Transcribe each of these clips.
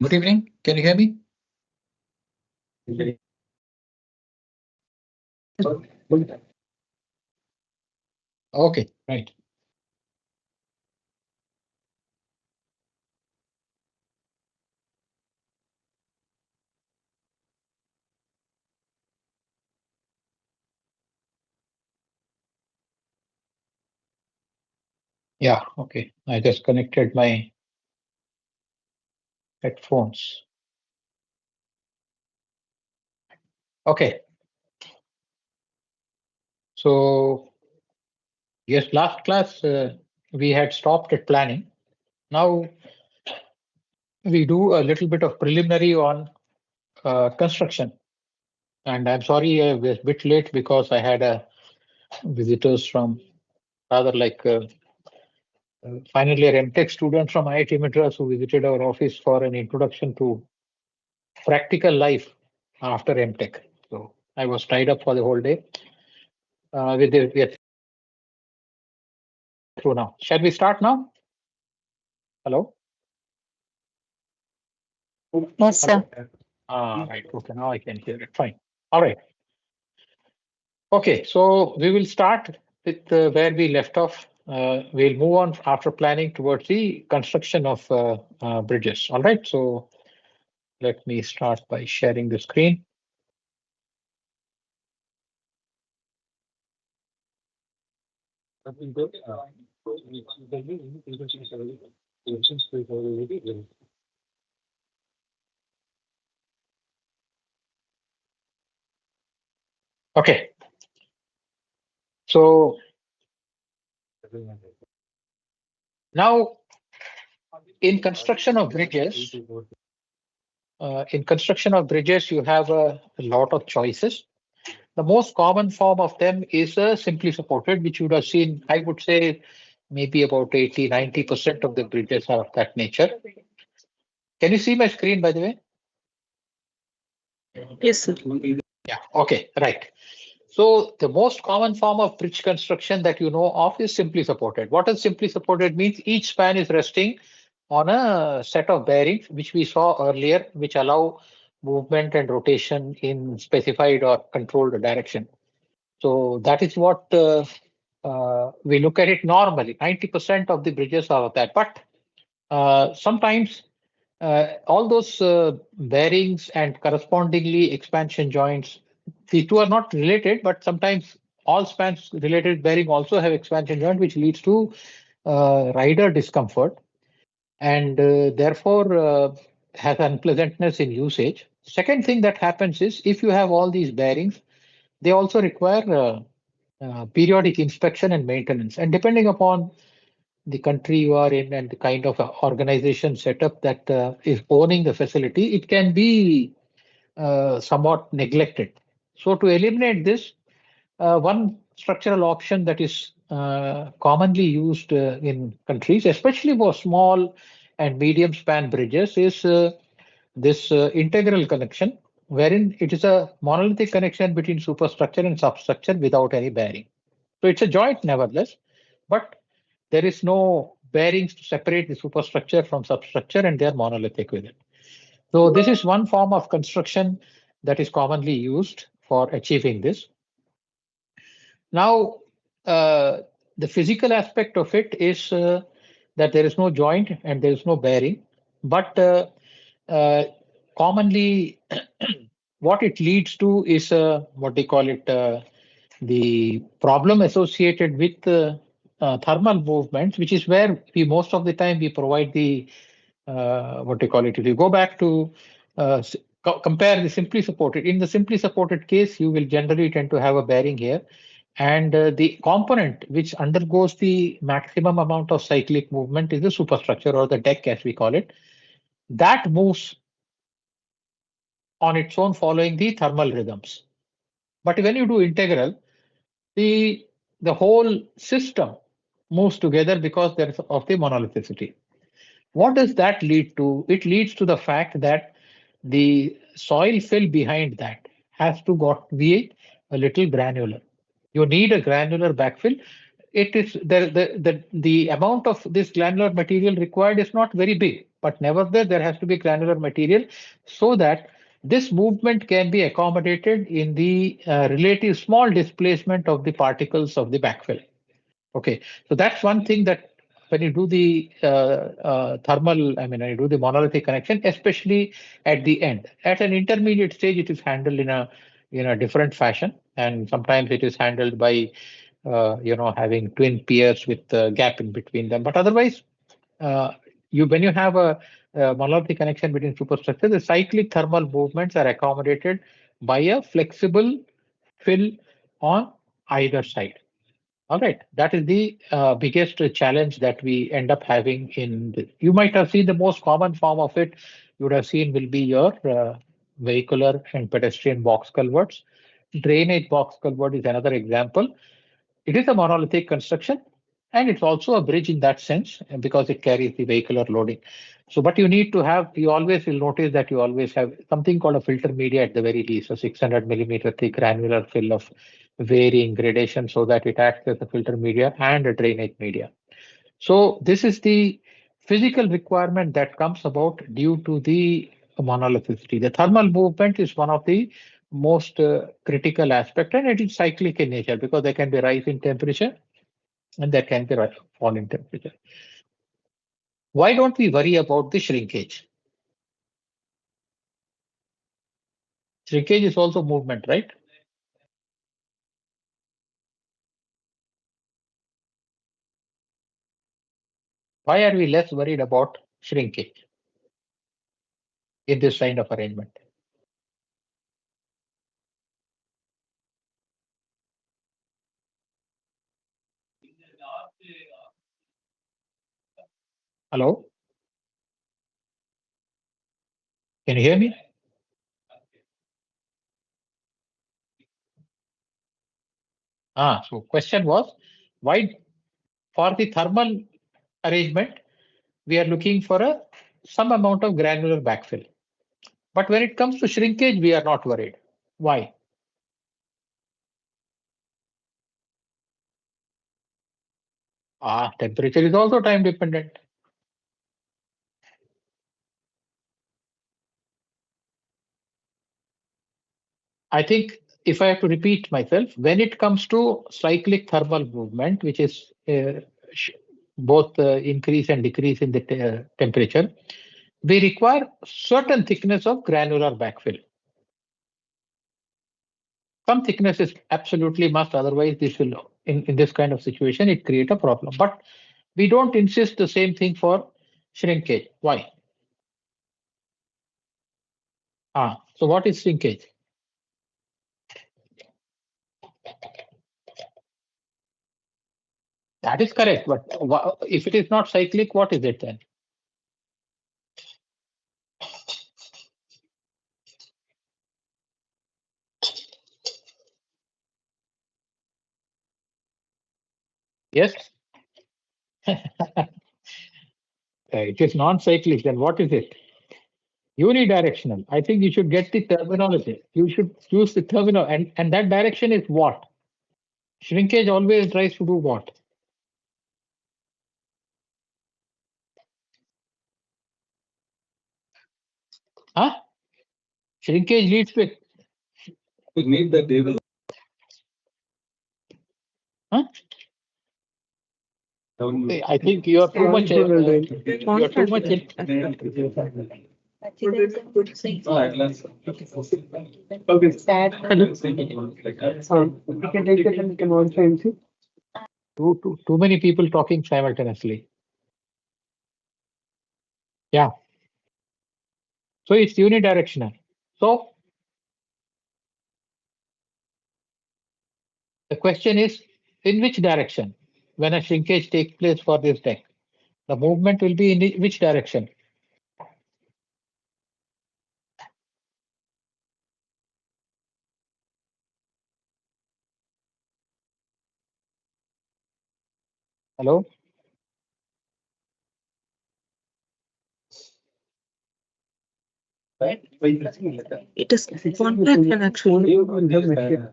Good evening. Can you hear me? Okay, right. Yeah, okay. I just connected my headphones. Okay, so yes, last class we had stopped at planning. Now we do a little bit of preliminary on construction. And I'm sorry I was a bit late because I had visitors from rather like final year MTech students from IIT Madras who visited our office for an introduction to practical life after MTech. So I was tied up for the whole day. We are through now. Shall we start now? Hello? Yes, sir. Right. Okay. Now I can hear it. Fine. All right. Okay. So we will start with where we left off. We'll move on after planning towards the construction of bridges. All right. So let me start by sharing the screen. Okay. So now in construction of bridges, you have a lot of choices. The most common form of them is simply supported, which you would have seen, I would say, maybe about 80–90% of the bridges are of that nature. Can you see my screen, by the way? Yes, sir. Yeah. Okay. Right. So the most common form of bridge construction that you know of is simply supported. What does simply supported means? Each span is resting on a set of bearings, which we saw earlier, which allow movement and rotation in specified or controlled direction. So that is what we look at it normally. 90% of the bridges are of that. But sometimes all those bearings and correspondingly expansion joints, the two are not related, but sometimes all spans related bearing also have expansion joint, which leads to rider discomfort and therefore has unpleasantness in usage. Second thing that happens is if you have all these bearings, they also require periodic inspection and maintenance. And depending upon the country you are in and the kind of organization setup that is owning the facility, it can be somewhat neglected. So to eliminate this, one structural option that is commonly used in countries, especially for small and medium span bridges, is this integral connection, wherein it is a monolithic connection between superstructure and substructure without any bearing. So it's a joint nevertheless, but there is no bearings to separate the superstructure from substructure and they are monolithic with it. So this is one form of construction that is commonly used for achieving this. Now, the physical aspect of it is that there is no joint and there is no bearing, but uh, commonly what it leads to is what they call it the problem associated with thermal movements, which is where we most of the time we provide the what do you call it? If you go back to compare the simply supported, in the simply supported case, you will generally tend to have a bearing here. And the component which undergoes the maximum amount of cyclic movement is the superstructure or the deck, as we call it. That moves on its own following the thermal rhythms. But when you do integral, the the whole system moves together because there is of the monolithicity. What does that lead to? It leads to the fact that the soil fill behind that has to got be a little granular. You need a granular backfill. It is the amount of this granular material required is not very big. but nevertheless, there has to be granular material so that this movement can be accommodated in the relative small displacement of the particles of the backfill. Okay, so that's one thing that when you do the thermal, I mean, when you do the monolithic connection, especially at the end, at an intermediate stage, it is handled in a different fashion, and sometimes it is handled by having twin piers with the gap in between them. But otherwise, uh, you when you have a monolithic connection between superstructure, the cyclic thermal movements are accommodated by a flexible fill on either side. All right, that is the biggest challenge that we end up having in you might have seen the most common form of it you would have seen will be your vehicular and pedestrian box culverts. Drainage box culvert is another example. It is a monolithic construction and it's also a bridge in that sense because it carries the vehicular loading. So, but you always will notice that you always have something called a filter media at the very least, a 600 millimeter thick granular fill of varying gradation so that it acts as a filter media and a drainage media. So, this is the physical requirement that comes about due to the monolithicity. The thermal movement is one of the most critical aspect and it is cyclic in nature because there can be rise in temperature and there can be fall in temperature. Why don't we worry about the shrinkage? Shrinkage is also movement, right? Why are we less worried about shrinkage in this kind of arrangement? Hello, can you hear me? So question was why for the thermal arrangement we are looking for some amount of granular backfill. But when it comes to shrinkage, we are not worried. Why? Temperature is also time dependent. I think if I have to repeat myself, when it comes to cyclic thermal movement, which is both increase and decrease in the temperature, we require certain thickness of granular backfill. Some thickness is absolutely must, otherwise this will, in this kind of situation, it create a problem. But we don't insist the same thing for shrinkage. Why? So what is shrinkage? That is correct, but if it is not cyclic, what is it then? Yes, it is non-cyclic, then what is it? Unidirectional. I think you should get the terminology. You should use the terminal, and that direction is what? Shrinkage always tries to do what? Huh? Shrinkage leads to. We need the table. Huh? I think you are too much. You are too much. Okay. Hello. We can take it and we can also MC. Too many people talking simultaneously. Yeah. So it's unidirectional. So the question is, in which direction? When a shrinkage takes place for this deck, the movement will be in which direction? Hello? It is contraction actually.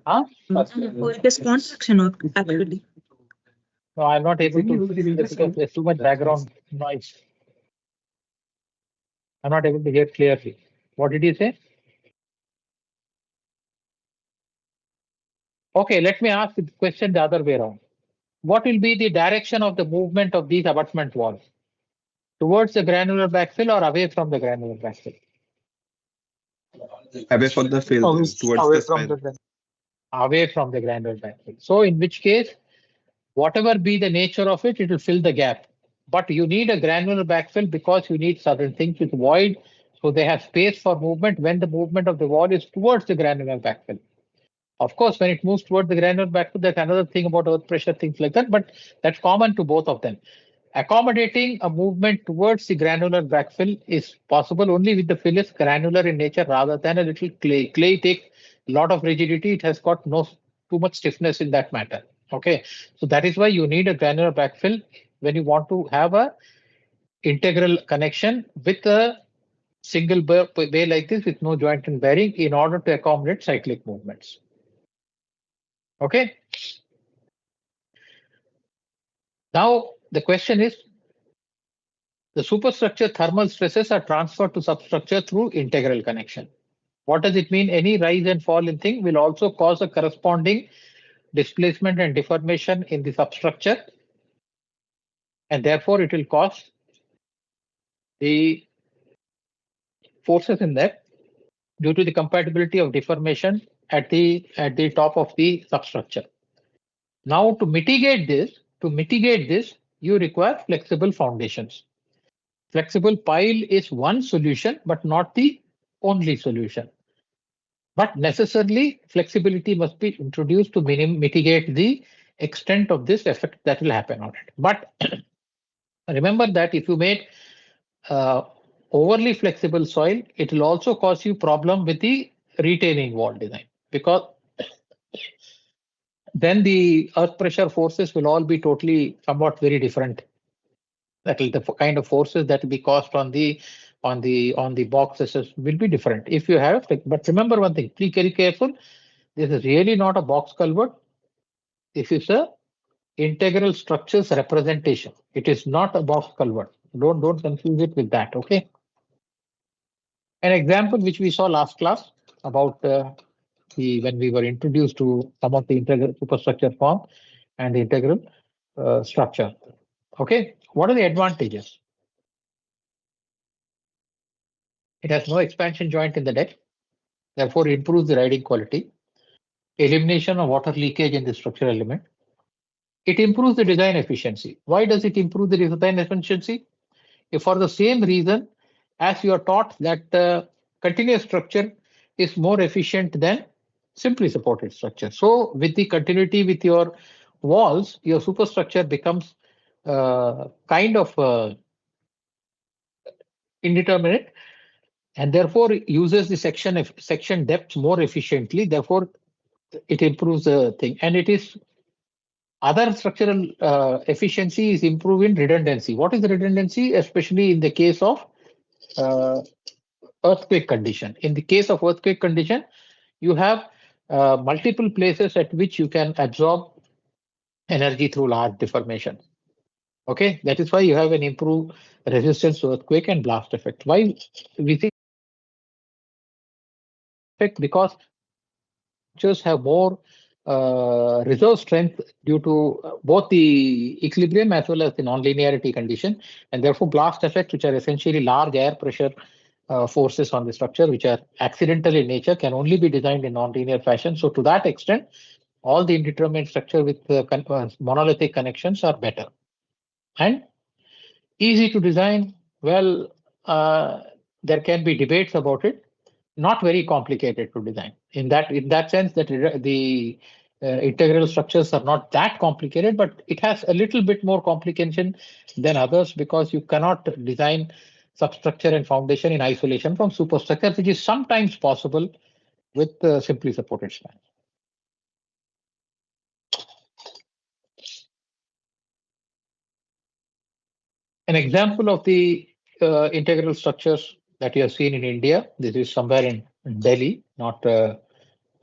Huh? It is contraction actually. No, I'm not able to because there's too much background noise. I'm not able to hear clearly. What did you say? Okay, let me ask the question the other way around. What will be the direction of the movement of these abutment walls? Towards the granular backfill or away from the granular backfill? Away from the field, Away towards away the from spine. the Away from the granular backfill. So in which case, whatever be the nature of it, it will fill the gap. But you need a granular backfill because you need certain things with void, so they have space for movement when the movement of the wall is towards the granular backfill. Of course, when it moves towards the granular backfill, there's another thing about earth pressure, things like that, but that's common to both of them. Accommodating a movement towards the granular backfill is possible only with the fill is granular in nature rather than a little clay. Clay takes a lot of rigidity. It has got no too much stiffness in that matter. Okay, so that is why you need a granular backfill when you want to have a integral connection with a single bay like this with no joint and bearing in order to accommodate cyclic movements. Okay. Now the question is, the superstructure thermal stresses are transferred to substructure through integral connection. What does it mean? Any rise and fall in thing will also cause a corresponding displacement and deformation in the substructure, and therefore it will cause the forces in that due to the compatibility of deformation at the top of the substructure. Now to mitigate this, you require flexible foundations. Flexible pile is one solution, but not the only solution. But necessarily, flexibility must be introduced to mitigate the extent of this effect that will happen on it. But remember that if you make uh, overly flexible soil, it will also cause you problem with the retaining wall design because then the earth pressure forces will all be totally somewhat very different. That will the kind of forces that will be caused on the boxes will be different. If you have, but remember one thing, be very careful. This is really not a box culvert. This is a integral structures representation. It is not a box culvert. Don't confuse it with that. Okay. An example which we saw last class about the when we were introduced to some of the integral superstructure form and the integral structure. Okay. What are the advantages? It has no expansion joint in the deck, therefore improves the riding quality. Elimination of water leakage in the structural element. It improves the design efficiency. Why does it improve the design efficiency? If for the same reason as you are taught that continuous structure is more efficient than simply supported structure. So with the continuity with your walls, your superstructure becomes kind of indeterminate and therefore uses the section depth more efficiently. Therefore, it improves the thing, and it is other structural efficiency is improving redundancy. What is the redundancy? Especially in the case of uh, earthquake condition. In the case of earthquake condition, you have multiple places at which you can absorb energy through large deformation. Okay, that is why you have an improved resistance to earthquake and blast effect. Why we think effect? Because structures have more reserve strength due to both the equilibrium as well as the nonlinearity condition, and therefore blast effects, which are essentially large air pressure forces on the structure, which are accidental in nature, can only be designed in nonlinear fashion. So to that extent, all the indeterminate structure with monolithic connections are better and easy to design. Well, there can be debates about it, not very complicated to design. In that sense, that the integral structures are not that complicated, but it has a little bit more complication than others because you cannot design substructure and foundation in isolation from superstructure, which is sometimes possible with simply supported spans. An example of the integral structures that you have seen in India, this is somewhere in Delhi, not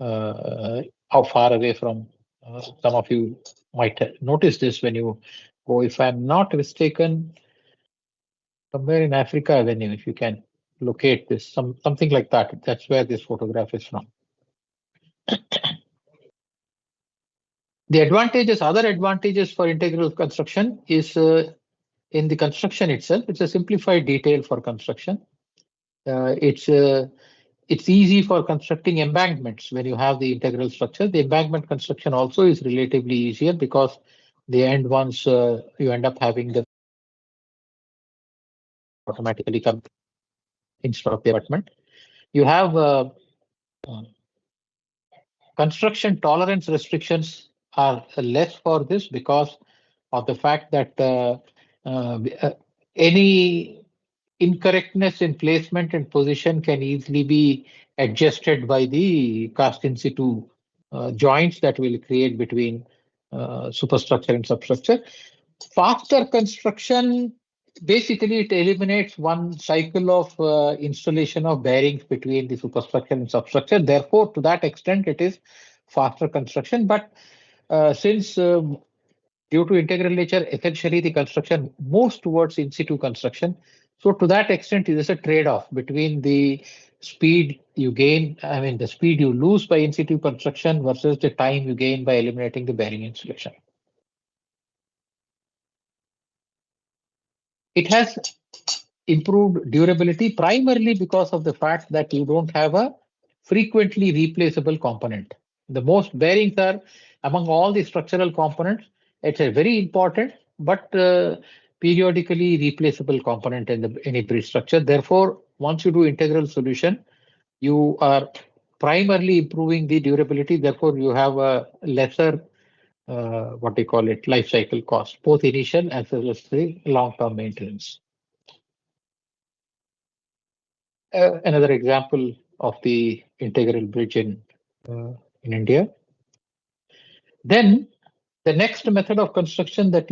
how far away from some of you might notice this when you go, if I'm not mistaken, somewhere in Africa Avenue, if you can locate this, something like that. That's where this photograph is from. The advantages, other advantages for integral construction is in the construction itself. It's a simplified detail for construction. It's easy for constructing embankments when you have the integral structure. The embankment construction also is relatively easier because the end ones you end up having the automatically come instead of the abutment. You have construction tolerance restrictions are less for this because of the fact that any incorrectness in placement and position can easily be adjusted by the cast in situ joints that will create between superstructure and substructure. Faster construction, basically it eliminates one cycle of installation of bearings between the superstructure and substructure. Therefore, to that extent, it is faster construction. But since due to integral nature, essentially the construction moves towards in situ construction. So to that extent, it is a trade-off between the speed you gain, I mean, the speed you lose by in situ construction versus the time you gain by eliminating the bearing installation. It has improved durability primarily because of the fact that you don't have a frequently replaceable component. The most bearings are among all the structural components. It's a very important but periodically replaceable component in any bridge structure. Therefore, once you do integral solution, you are primarily improving the durability. Therefore, you have a lesser what they call it life cycle cost, both initial as well as the long-term maintenance. Another example of the integral bridge in India. Then the next method of construction that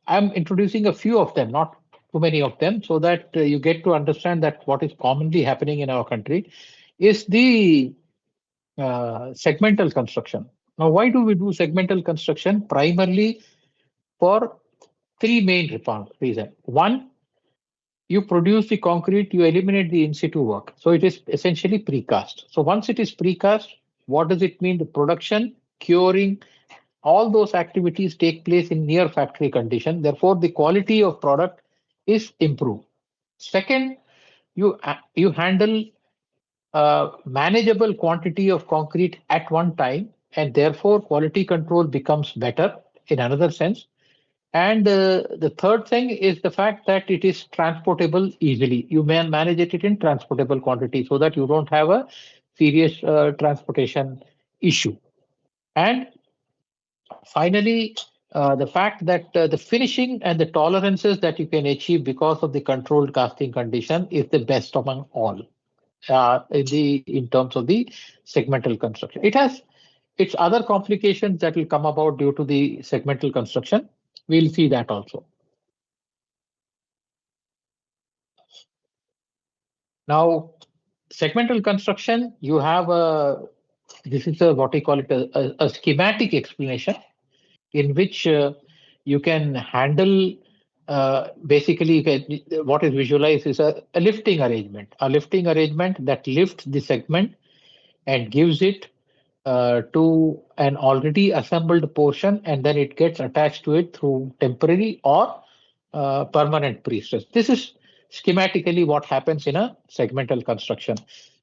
I'm introducing a few of them, not too many of them, so that you get to understand that what is commonly happening in our country is the segmental construction. Now, why do we do segmental construction? Primarily for three main reasons. One, you produce the concrete, you eliminate the in situ work. So it is essentially precast. So once it is precast, what does it mean? The production, curing, all those activities take place in near factory condition. Therefore, the quality of product is improved. Second, you handle a manageable quantity of concrete at one time, and therefore quality control becomes better in another sense. And the third thing is the fact that it is transportable easily. You may manage it in transportable quantity so that you don't have a serious transportation issue. And finally, the fact that the finishing and the tolerances that you can achieve because of the controlled casting condition is the best among all in terms of the segmental construction. It has its other complications that will come about due to the segmental construction. We'll see that also. Now, segmental construction, you have this is what we call it a schematic explanation in which you can handle basically what is visualized is a lifting arrangement that lifts the segment and gives it to an already assembled portion, and then it gets attached to it through temporary or permanent pre-stress. This is schematically what happens in a segmental construction.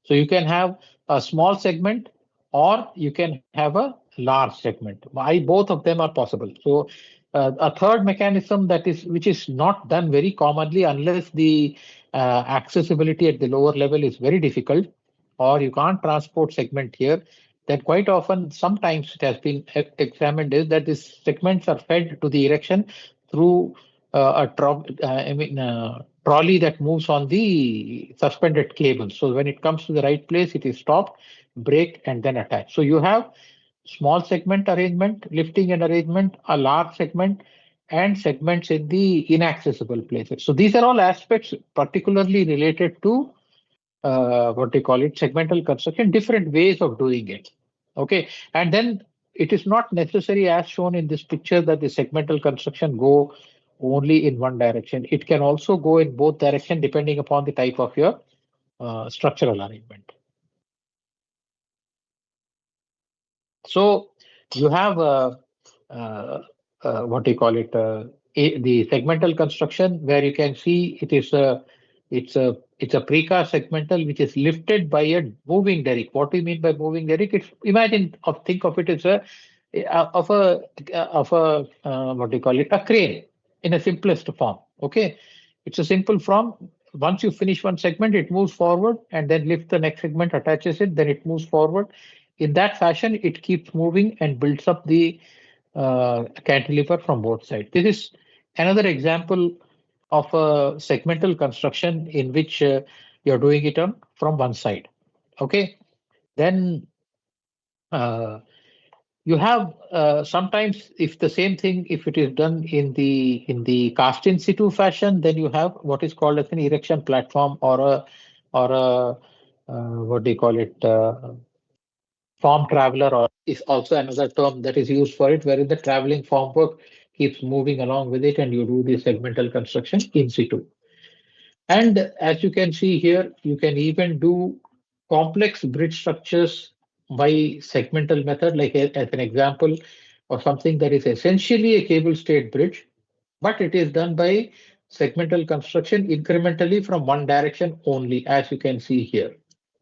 So you can have a small segment or you can have a large segment. Both of them are possible. So a third mechanism which is not done very commonly unless the accessibility at the lower level is very difficult or you can't transport segment here, then quite often, sometimes it has been examined is that these segments are fed to the erection through trolley that moves on the suspended cable. So when it comes to the right place, it is stopped, brake, and then attached. So you have small segment arrangement, lifting and arrangement, a large segment, and segments in the inaccessible places. So these are all aspects particularly related to what they call it, segmental construction, different ways of doing it. Okay, and then it is not necessary as shown in this picture that the segmental construction go only in one direction. It can also go in both directions depending upon the type of your structural arrangement. So you have what do you call it? The segmental construction where you can see it is it's a precast segmental which is lifted by a moving derrick. What do you mean by moving derrick? It's imagine or think of it as a what do you call it? A crane in a simplest form. Okay, it's a simple form. Once you finish one segment, it moves forward and then lift the next segment, attaches it, then it moves forward. In that fashion, it keeps moving and builds up the cantilever from both sides. This is another example of a segmental construction in which you're doing it on from one side. Okay, then you have sometimes if the same thing if it is done in the cast in situ fashion, then you have what is called as an erection platform or a what do you call it? Form traveler or is also another term that is used for it, wherein the traveling formwork keeps moving along with it and you do the segmental construction in situ. And as you can see here, you can even do complex bridge structures by segmental method, like as an example of something that is essentially a cable stayed bridge, but it is done by segmental construction incrementally from one direction only, as you can see here.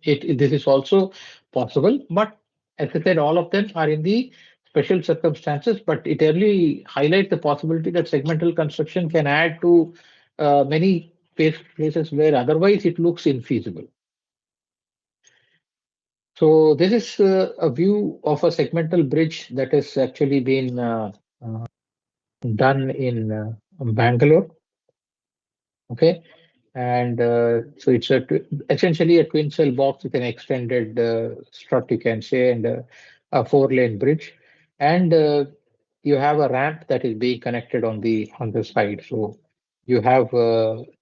This is also possible, but as I said, all of them are in the special circumstances, but it only highlights the possibility that segmental construction can add to many places where otherwise it looks infeasible. So this is a view of a segmental bridge that has actually been uh, done in Bangalore. Okay, and so it's essentially a twin cell box with an extended strut, you can say, and a four-lane bridge, and you have a ramp that is being connected on the side. So you have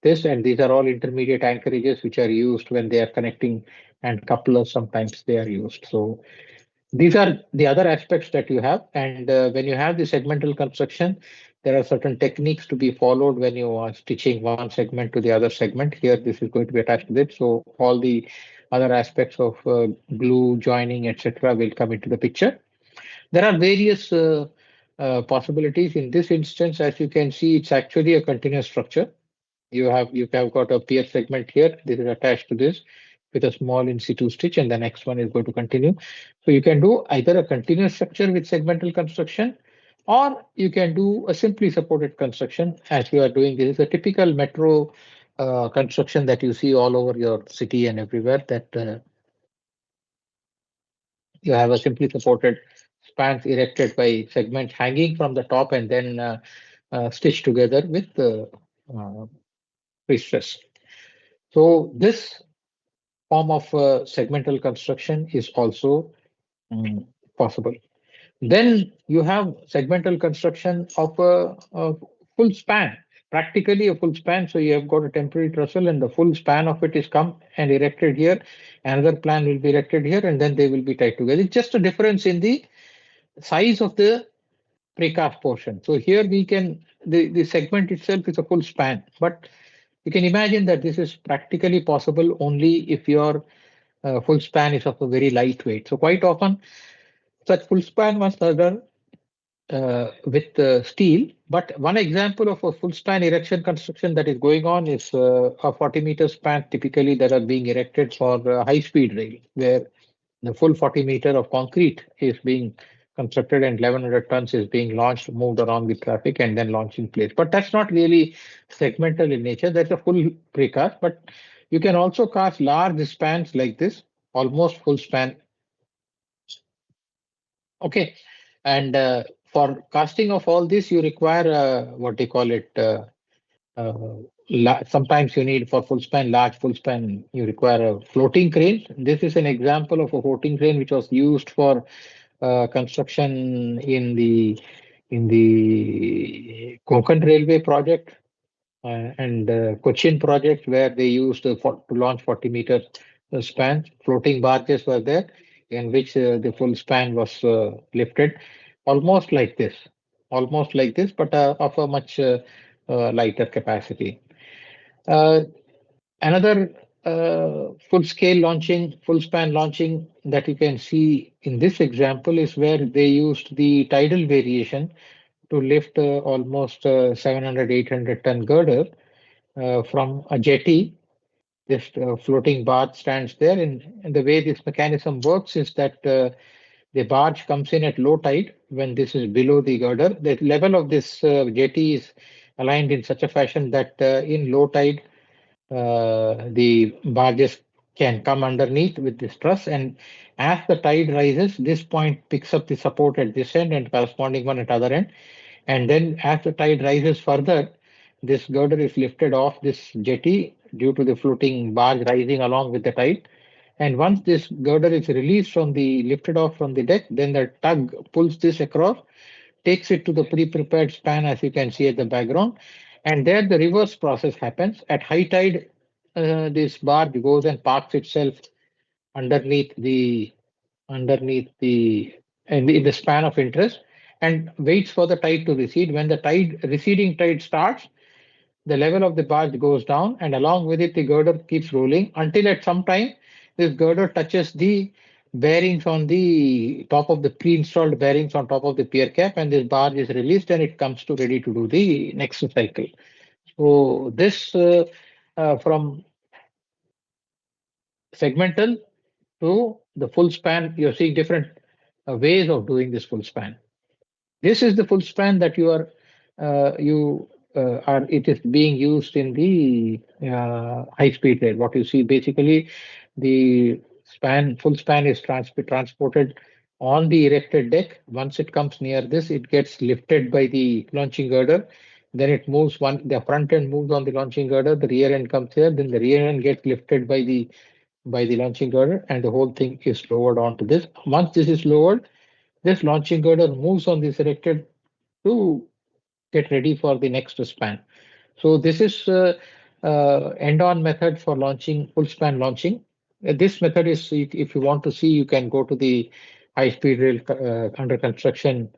this, and these are all intermediate anchorages which are used when they are connecting, and couplers sometimes they are used. So these are the other aspects that you have. And when you have the segmental construction, there are certain techniques to be followed when you are stitching one segment to the other segment. Here, this is going to be attached to it. So all the other aspects of glue, joining, etc., will come into the picture. There are various possibilities. In this instance, as you can see, it's actually a continuous structure. You have got a pier segment here. This is attached to this with a small in situ stitch, and the next one is going to continue. So you can do either a continuous structure with segmental construction, or you can do a simply supported construction as you are doing. This is a typical metro construction that you see all over your city and everywhere. That you have a simply supported spans erected by segments hanging from the top and then stitched together with uh, pre-stress. So this form of segmental construction is also possible. Then you have segmental construction of a full span, practically a full span. So you have got a temporary trussel and the full span of it is come and erected here. Another plan will be erected here and then they will be tied together. It's just a difference in the size of the precast portion. So here we can, the segment itself is a full span, but you can imagine that this is practically possible only if your full span is of a very lightweight. So quite often such full span was done with steel. But one example of a full span erection construction that is going on is a 40-meter span typically that are being erected for high-speed rail, where the full 40 meter of concrete is being constructed and 1100 tons is being launched, moved around with traffic and then launched in place. But that's not really segmental in nature. That's a full precast. But you can also cast large spans like this, almost full span. Okay. And for casting of all this, you require what they call it. Uh, Sometimes you need for full span, large full span, you require a floating crane. This is an example of a floating crane which was used for construction in the Konkan Railway project and Cochin project, where they used to launch 40-meter span. Floating barges were there, in which the full span was lifted, almost like this, almost like this, but of a much lighter capacity. Uh, Another full scale launching, full span launching that you can see in this example is where they used the tidal variation to lift almost 700, 800 ton girder from a jetty. This floating barge stands there, and the way this mechanism works is that the barge comes in at low tide when this is below the girder. The level of this jetty is aligned in such a fashion that in low tide, the barges can come underneath with this truss, and as the tide rises, this point picks up the support at this end and corresponding one at other end. And then as the tide rises further, this girder is lifted off this jetty due to the floating barge rising along with the tide. And once this girder is released from the lifted off from the deck, then the tug pulls this across, takes it to the pre-prepared span as you can see at the background. And there the reverse process happens. At high tide, this barge goes and parks itself underneath the underneath the in the span of interest and waits for the tide to recede. When the receding tide starts, the level of the barge goes down, and along with it, the girder keeps rolling until at some time this girder touches the bearings on the top of the pre-installed bearings on top of the pier cap, and this barge is released and it comes to ready to do the next cycle. So this from segmental to the full span, you're seeing different ways of doing this full span. This is the full span that you are. It is being used in the high speed rail. What you see basically, the full span is transported on the erected deck. Once it comes near this, it gets lifted by the launching girder. Then it moves the front end moves on the launching girder. The rear end comes here. Then the rear end gets lifted by the launching girder, and the whole thing is lowered onto this. Once this is lowered, this launching girder moves on this erected to get ready for the next span. So this is end-on method for launching full span launching. This method is, if you want to see, you can go to the high-speed rail under construction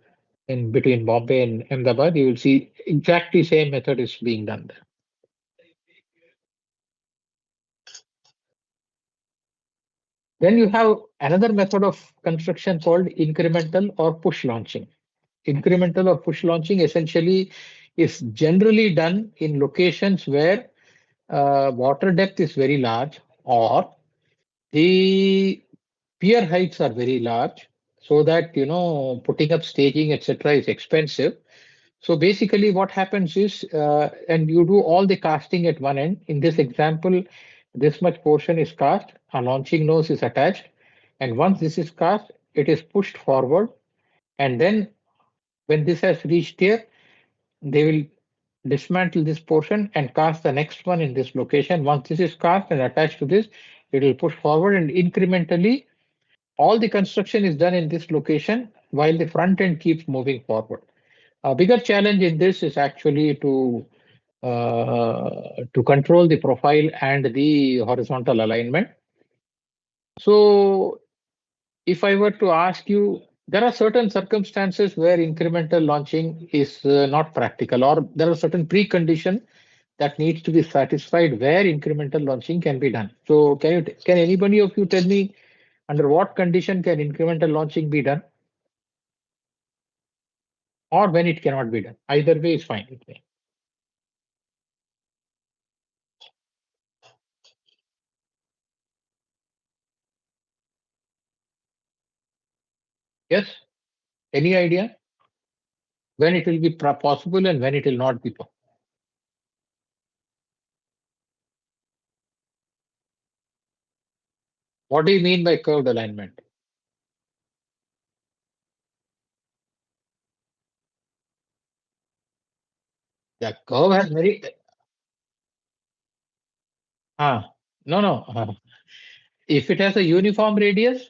in between Bombay and Ahmedabad. You will see exactly same method is being done there. Then you have another method of construction called incremental or push launching. Incremental or push launching essentially is generally done in locations where water depth is very large or the pier heights are very large, so that putting up staging etc. is expensive. So basically what happens is and you do all the casting at one end. In this example, this much portion is cast, a launching nose is attached, and once this is cast, it is pushed forward, and then when this has reached here, they will dismantle this portion and cast the next one in this location. Once this is cast and attached to this, it will push forward, and incrementally all the construction is done in this location while the front end keeps moving forward. A bigger challenge in this is actually to control the profile and the horizontal alignment. So if I were to ask you, there are certain circumstances where incremental launching is not practical, or there are certain preconditions that needs to be satisfied where incremental launching can be done. So can anybody of you tell me under what condition can incremental launching be done, or when it cannot be done? Either way is fine with me. Yes? Any idea when it will be possible and when it will not be possible? What do you mean by curved alignment? The curve has very no, no. If it has a uniform radius,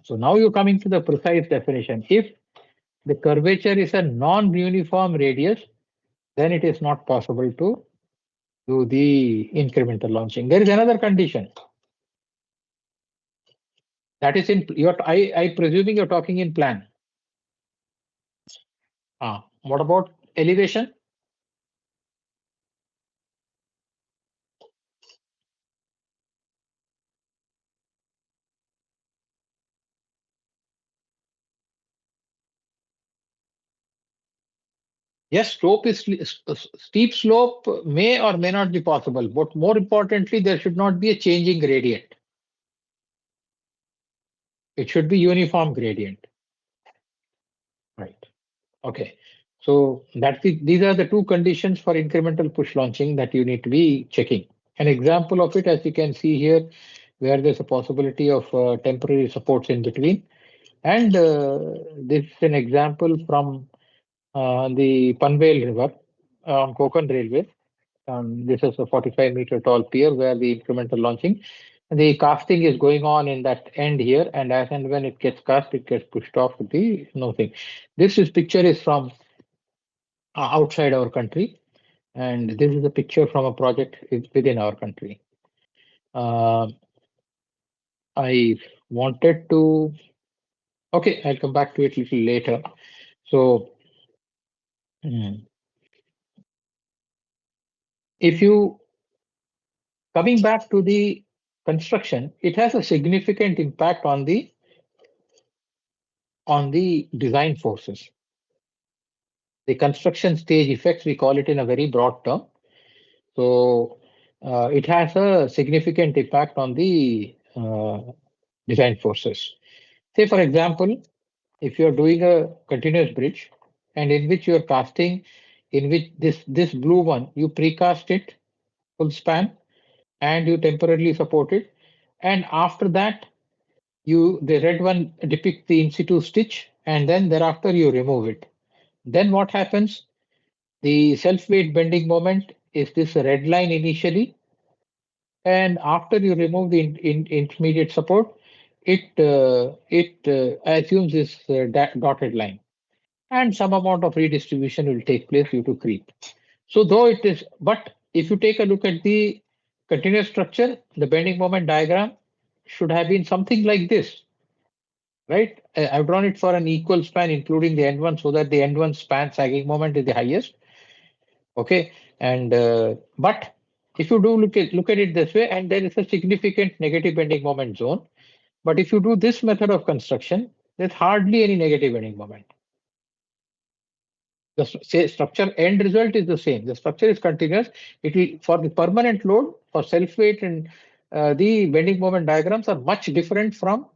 so now you're coming to the precise definition. If the curvature is a non-uniform radius, then it is not possible to do the incremental launching. There is another condition. That is in you're I presuming you're talking in plan. What about elevation? Yes, steep slope may or may not be possible, but more importantly, there should not be a changing gradient. It should be uniform gradient. Right. Okay. So these are the two conditions for incremental push launching that you need to be checking. An example of it, as you can see here, where there's a possibility of temporary supports in between. And this is an example from the Panvel River on Konkan Railway. This is a 45-meter tall pier where the incremental launching. The casting is going on in that end here, and as and when it gets cast, it gets pushed off with the thing. Picture is from outside our country, and this is a picture from a project within our country. I wanted to. Okay, I'll come back to it a little later. So, if you coming back to the construction, it has a significant impact on the design forces. The construction stage effects, we call it in a very broad term. So it has a significant impact on the design forces. Say, for example, if you're doing a continuous bridge and in which you're casting, in which this blue one, you precast it full span and you temporarily support it. And after that, the red one depicts the in situ stitch, and then thereafter you remove it. Then what happens? The self-weight bending moment is this red line initially, and after you remove the intermediate support, it assumes this dotted line, and some amount of redistribution will take place due to creep. So though it is, but if you take a look at the continuous structure, the bending moment diagram should have been something like this, right? I've drawn it for an equal span, including the end one, so that the end one span sagging moment is the highest. Okay, and but if you do look at it this way, and there is a significant negative bending moment zone, but if you do this method of construction, there's hardly any negative bending moment. The structure end result is the same. The structure is continuous. It will for the permanent load for self weight, and the bending moment diagrams are much different from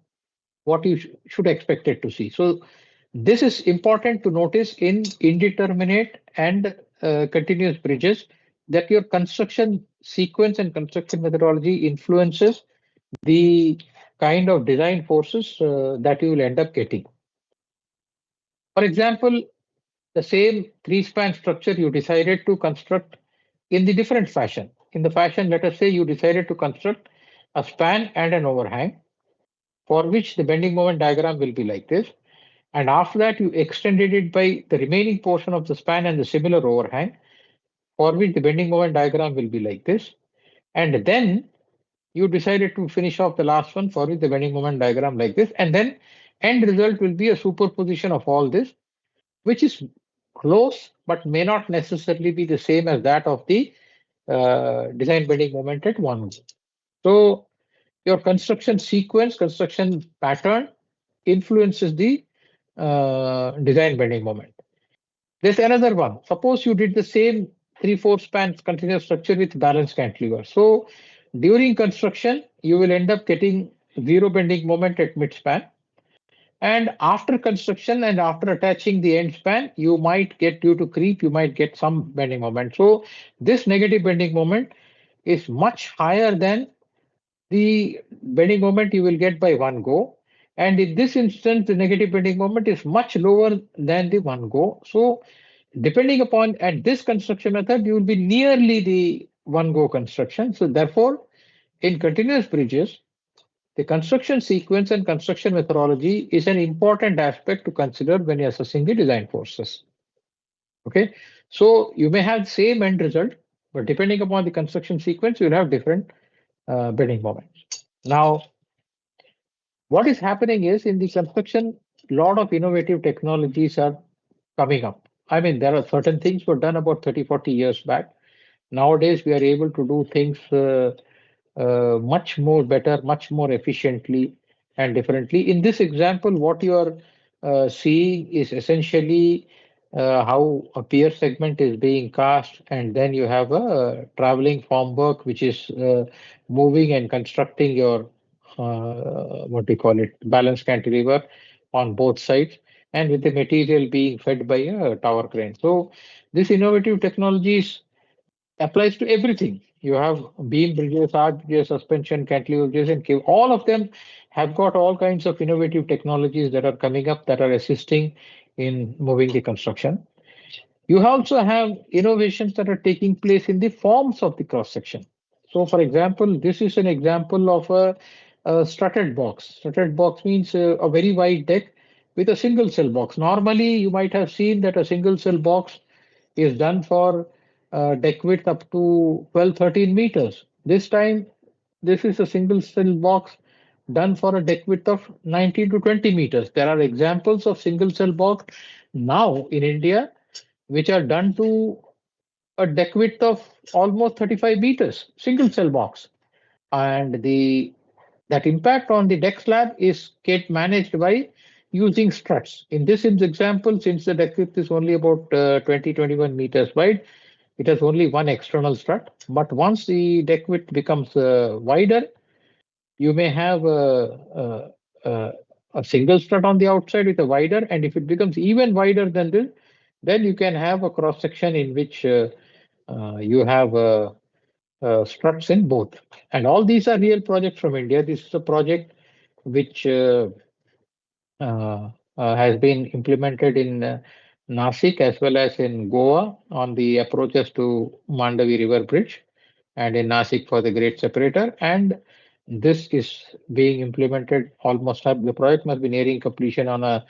what you should expect it to see. So this is important to notice in indeterminate and continuous bridges, that your construction sequence and construction methodology influences the kind of design forces that you will end up getting. For example, the same three-span structure you decided to construct in the different fashion. In the fashion, let us say you decided to construct a span and an overhang, for which the bending moment diagram will be like this. And after that, you extended it by the remaining portion of the span and the similar overhang, for which the bending moment diagram will be like this. And then you decided to finish off the last one, for which the bending moment diagram like this. And then end result will be a superposition of all this, which is close but may not necessarily be the same as that of the design bending moment at one. So your construction sequence, construction pattern influences the design bending moment. There's another one. Suppose you did the same 3/4 span continuous structure with balanced cantilever. So during construction, you will end up getting zero bending moment at mid span. And after construction and after attaching the end span, you might get, due to creep, you might get some bending moment. So this negative bending moment is much higher than the bending moment you will get by one go. And in this instance, the negative bending moment is much lower than the one go. So depending upon at this construction method, you will be nearly the one go construction. So therefore, in continuous bridges, the construction sequence and construction methodology is an important aspect to consider when you're assessing the design forces. Okay, so you may have the same end result, but depending upon the construction sequence, you'll have different bending moments. Now, What is happening is in the construction, a lot of innovative technologies are coming up. I mean, there are certain things were done about 30, 40 years back. Nowadays, we are able to do things much more better, much more efficiently and differently. In this example, what you are seeing is essentially how a pier segment is being cast, and then you have a traveling formwork which is moving and constructing your what do you call it, balance cantilever on both sides, and with the material being fed by a tower crane. So this innovative technologies applies to everything. You have beam bridges, arch bridges, suspension, cantilever bridges, and cable. All of them have got all kinds of innovative technologies that are coming up that are assisting in moving the construction. You also have innovations that are taking place in the forms of the cross section. So, for example, this is an example of a strutted box. Strutted box means a very wide deck with a single cell box. Normally, you might have seen that a single cell box is done for deck width up to 12, 13 meters. This time, this is a single cell box done for a deck width of 19 to 20 meters. There are examples of single cell box now in India which are done to a deck width of almost 35 meters, single cell box. And the that impact on the deck slab is get managed by using struts. In this example, since the deck width is only about 20, 21 meters wide, it has only one external strut. But once the deck width becomes wider, you may have a single strut on the outside with a wider, and if it becomes even wider than this, then you can have a cross section in which you have struts in both. And all these are real projects from India. This is a project which has been implemented in Nasik as well as in Goa on the approaches to Mandavi River Bridge, and in Nasik for the Great Separator. And this is being implemented almost. The project must be nearing completion on a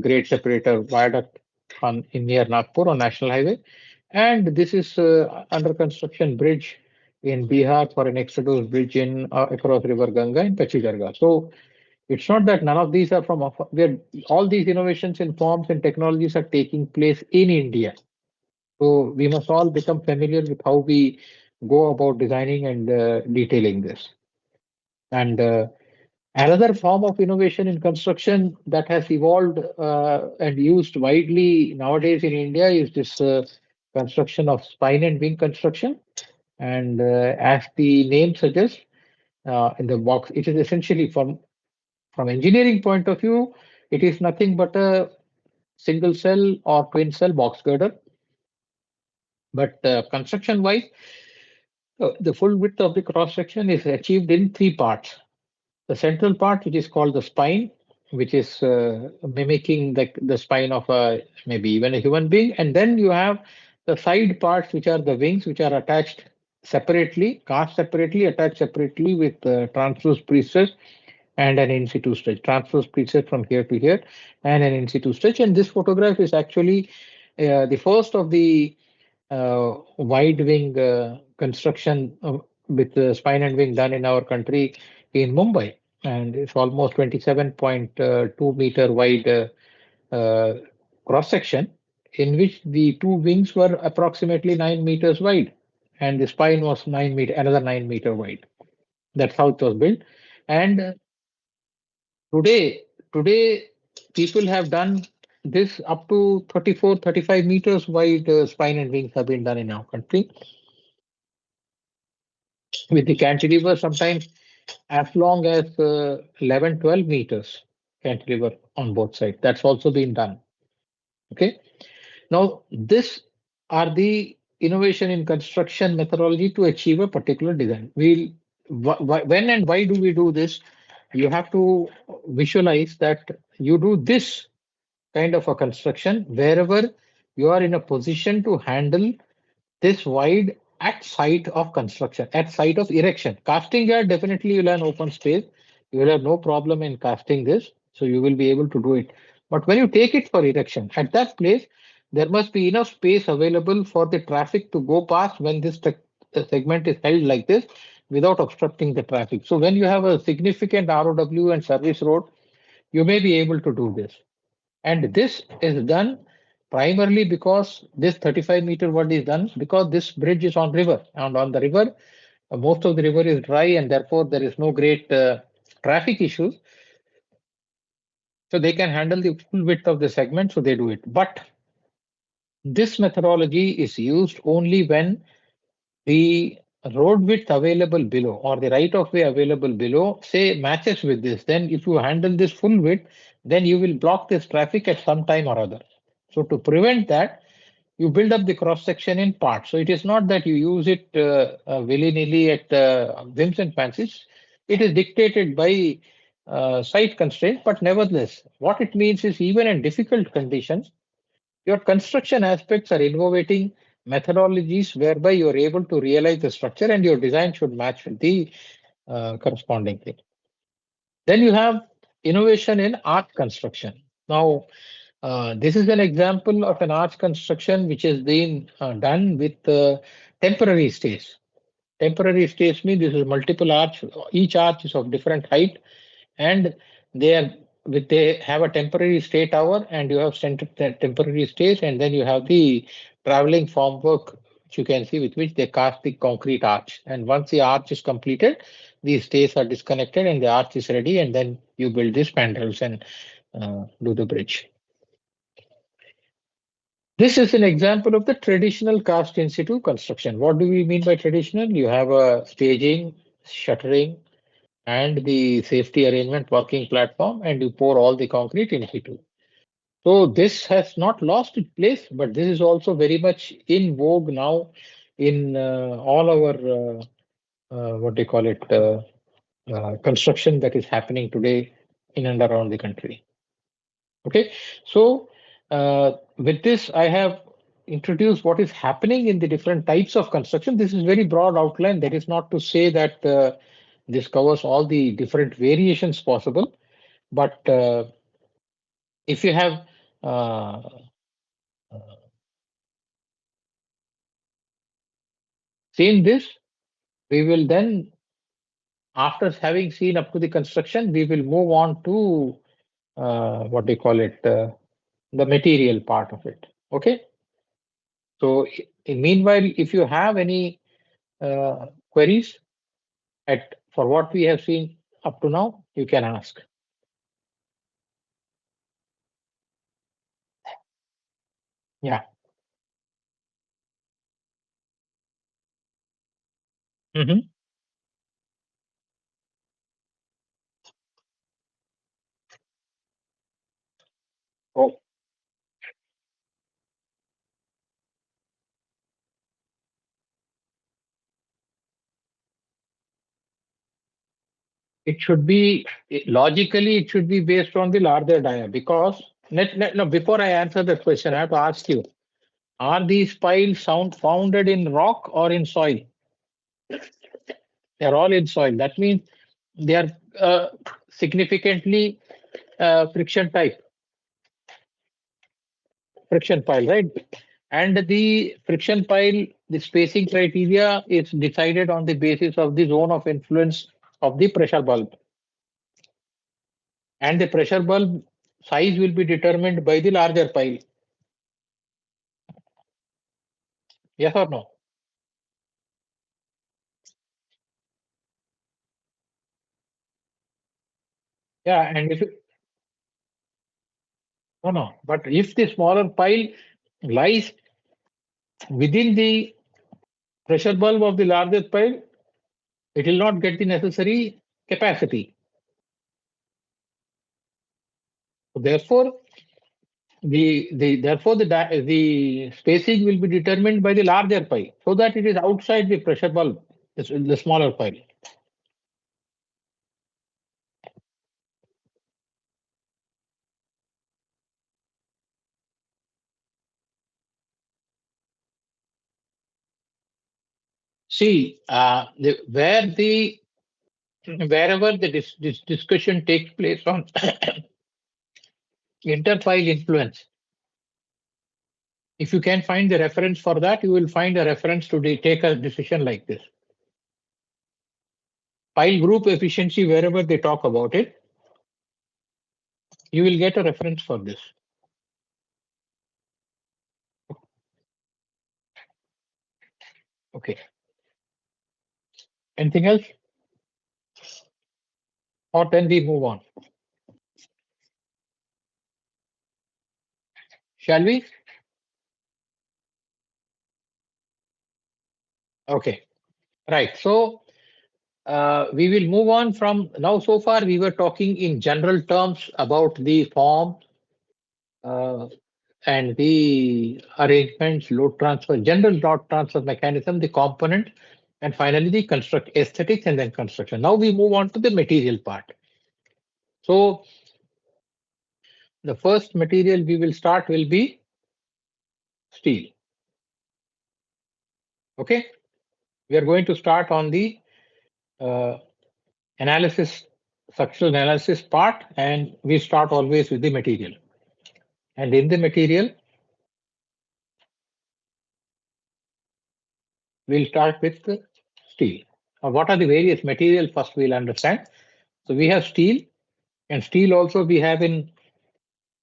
Great Separator viaduct on in near Nagpur on National Highway. And this is under construction bridge in Bihar for an extradose bridge in across River Ganga in Pachigarga. So it's not that none of these are from where all these innovations in forms and technologies are taking place in India. So we must all become familiar with how we go about designing and detailing this. And another form of innovation in construction that has evolved and used widely nowadays in India is this construction of spine and wing construction. And as the name suggests, in the box, it is essentially from engineering point of view, it is nothing but a single cell or twin cell box girder. But construction wise, the full width of the cross section is achieved in three parts. The central part, which is called the spine, which is mimicking the spine of a maybe even a human being. And then you have the side parts, which are the wings, which are attached separately, cast separately, attached separately with transverse prestress and an in situ stretch, transverse preset from here to here, and an in situ stretch. And this photograph is actually the first of the wide wing construction with spine and wing done in our country in Mumbai. And it's almost 27.2 meter wide cross section, in which the two wings were approximately 9 meters wide, and the spine was 9 meter, another 9 meter wide. That's how it was built. And today, people have done this up to 34, 35 meters wide spine and wings have been done in our country with the cantilever sometimes as long as 11, 12 meters cantilever on both sides. That's also been done. Okay. Now, this are the innovation in construction methodology to achieve a particular design. When and why do we do this? You have to visualize that you do this kind of a construction wherever you are in a position to handle this wide at site of construction, at site of erection. Casting yard, definitely you'll have an open space. You will have no problem in casting this, so you will be able to do it. But when you take it for erection, at that place, there must be enough space available for the traffic to go past when this segment is held like this without obstructing the traffic. So when you have a significant ROW and service road, you may be able to do this. And this is done primarily because this 35-meter word is done because this bridge is on river, and on the river, most of the river is dry, and therefore there is no great traffic issues. So they can handle the full width of the segment, so they do it. But this methodology is used only when the road width available below or the right of way available below say matches with this. Then if you handle this full width, then you will block this traffic at some time or other. So to prevent that, you build up the cross section in parts. So it is not that you use it willy-nilly at whims and fancies. It is dictated by site constraint, but nevertheless, what it means is even in difficult conditions, your construction aspects are innovating methodologies whereby you are able to realize the structure and your design should match with the corresponding thing. Then you have innovation in arch construction. Now, this is an example of an arch construction which has been done with temporary stays. Temporary stays means this is multiple arch. Each arch is of different height, and they are they have a temporary stay tower, and you have temporary stays, and then you have the traveling formwork which you can see with which they cast the concrete arch. And once the arch is completed, these stays are disconnected and the arch is ready, and then you build these spandrels and do the bridge. This is an example of the traditional cast in situ construction. What do we mean by traditional? You have a staging, shuttering, and the safety arrangement working platform, and you pour all the concrete in situ. So this has not lost its place, but this is also very much in vogue now in all our what do you call it construction that is happening today in and around the country. Okay, so with this, I have introduced what is happening in the different types of construction. This is very broad outline. That is not to say that this covers all the different variations possible, but if you have uh, seen this, we will then, after having seen up to the construction, we will move on to what they call it, the material part of it. Okay. So, meanwhile, if you have any queries at for what we have seen up to now, you can ask. Yeah. Mhm. Oh, it should be logically, it should be based on the larger dia because no, before I answer that question, I have to ask you: are these piles founded in rock or in soil? They are all in soil. That means they are significantly friction pile, right? And the friction pile, the spacing criteria is decided on the basis of the zone of influence of the pressure bulb. And the pressure bulb size will be determined by the larger pile. Yes or no? Yeah, and if no, no, but if the smaller pile lies within the pressure bulb of the larger pile, it will not get the necessary capacity. So therefore, the spacing will be determined by the larger pile so that it is outside the pressure bulb, the smaller pile. See, wherever the discussion takes place on interpile influence, If you can find the reference for that, you will find a reference to take a decision like this. Pile group efficiency, wherever they talk about it, you will get a reference for this. Okay. Anything else? Or then we move on. Shall we? Okay. Right. So we will move on from now. So far, we were talking in general terms about the form and the arrangements, load transfer, general load transfer mechanism, the component, and finally the construct aesthetics and then construction. Now we move on to the material part. So the first material we will start will be steel. Okay, we are going to start on the uh, analysis, structural analysis part, and we start always with the material. And in the material, we'll start with the steel. Now, what are the various materials? First, we'll understand. So we have steel, and steel also we have in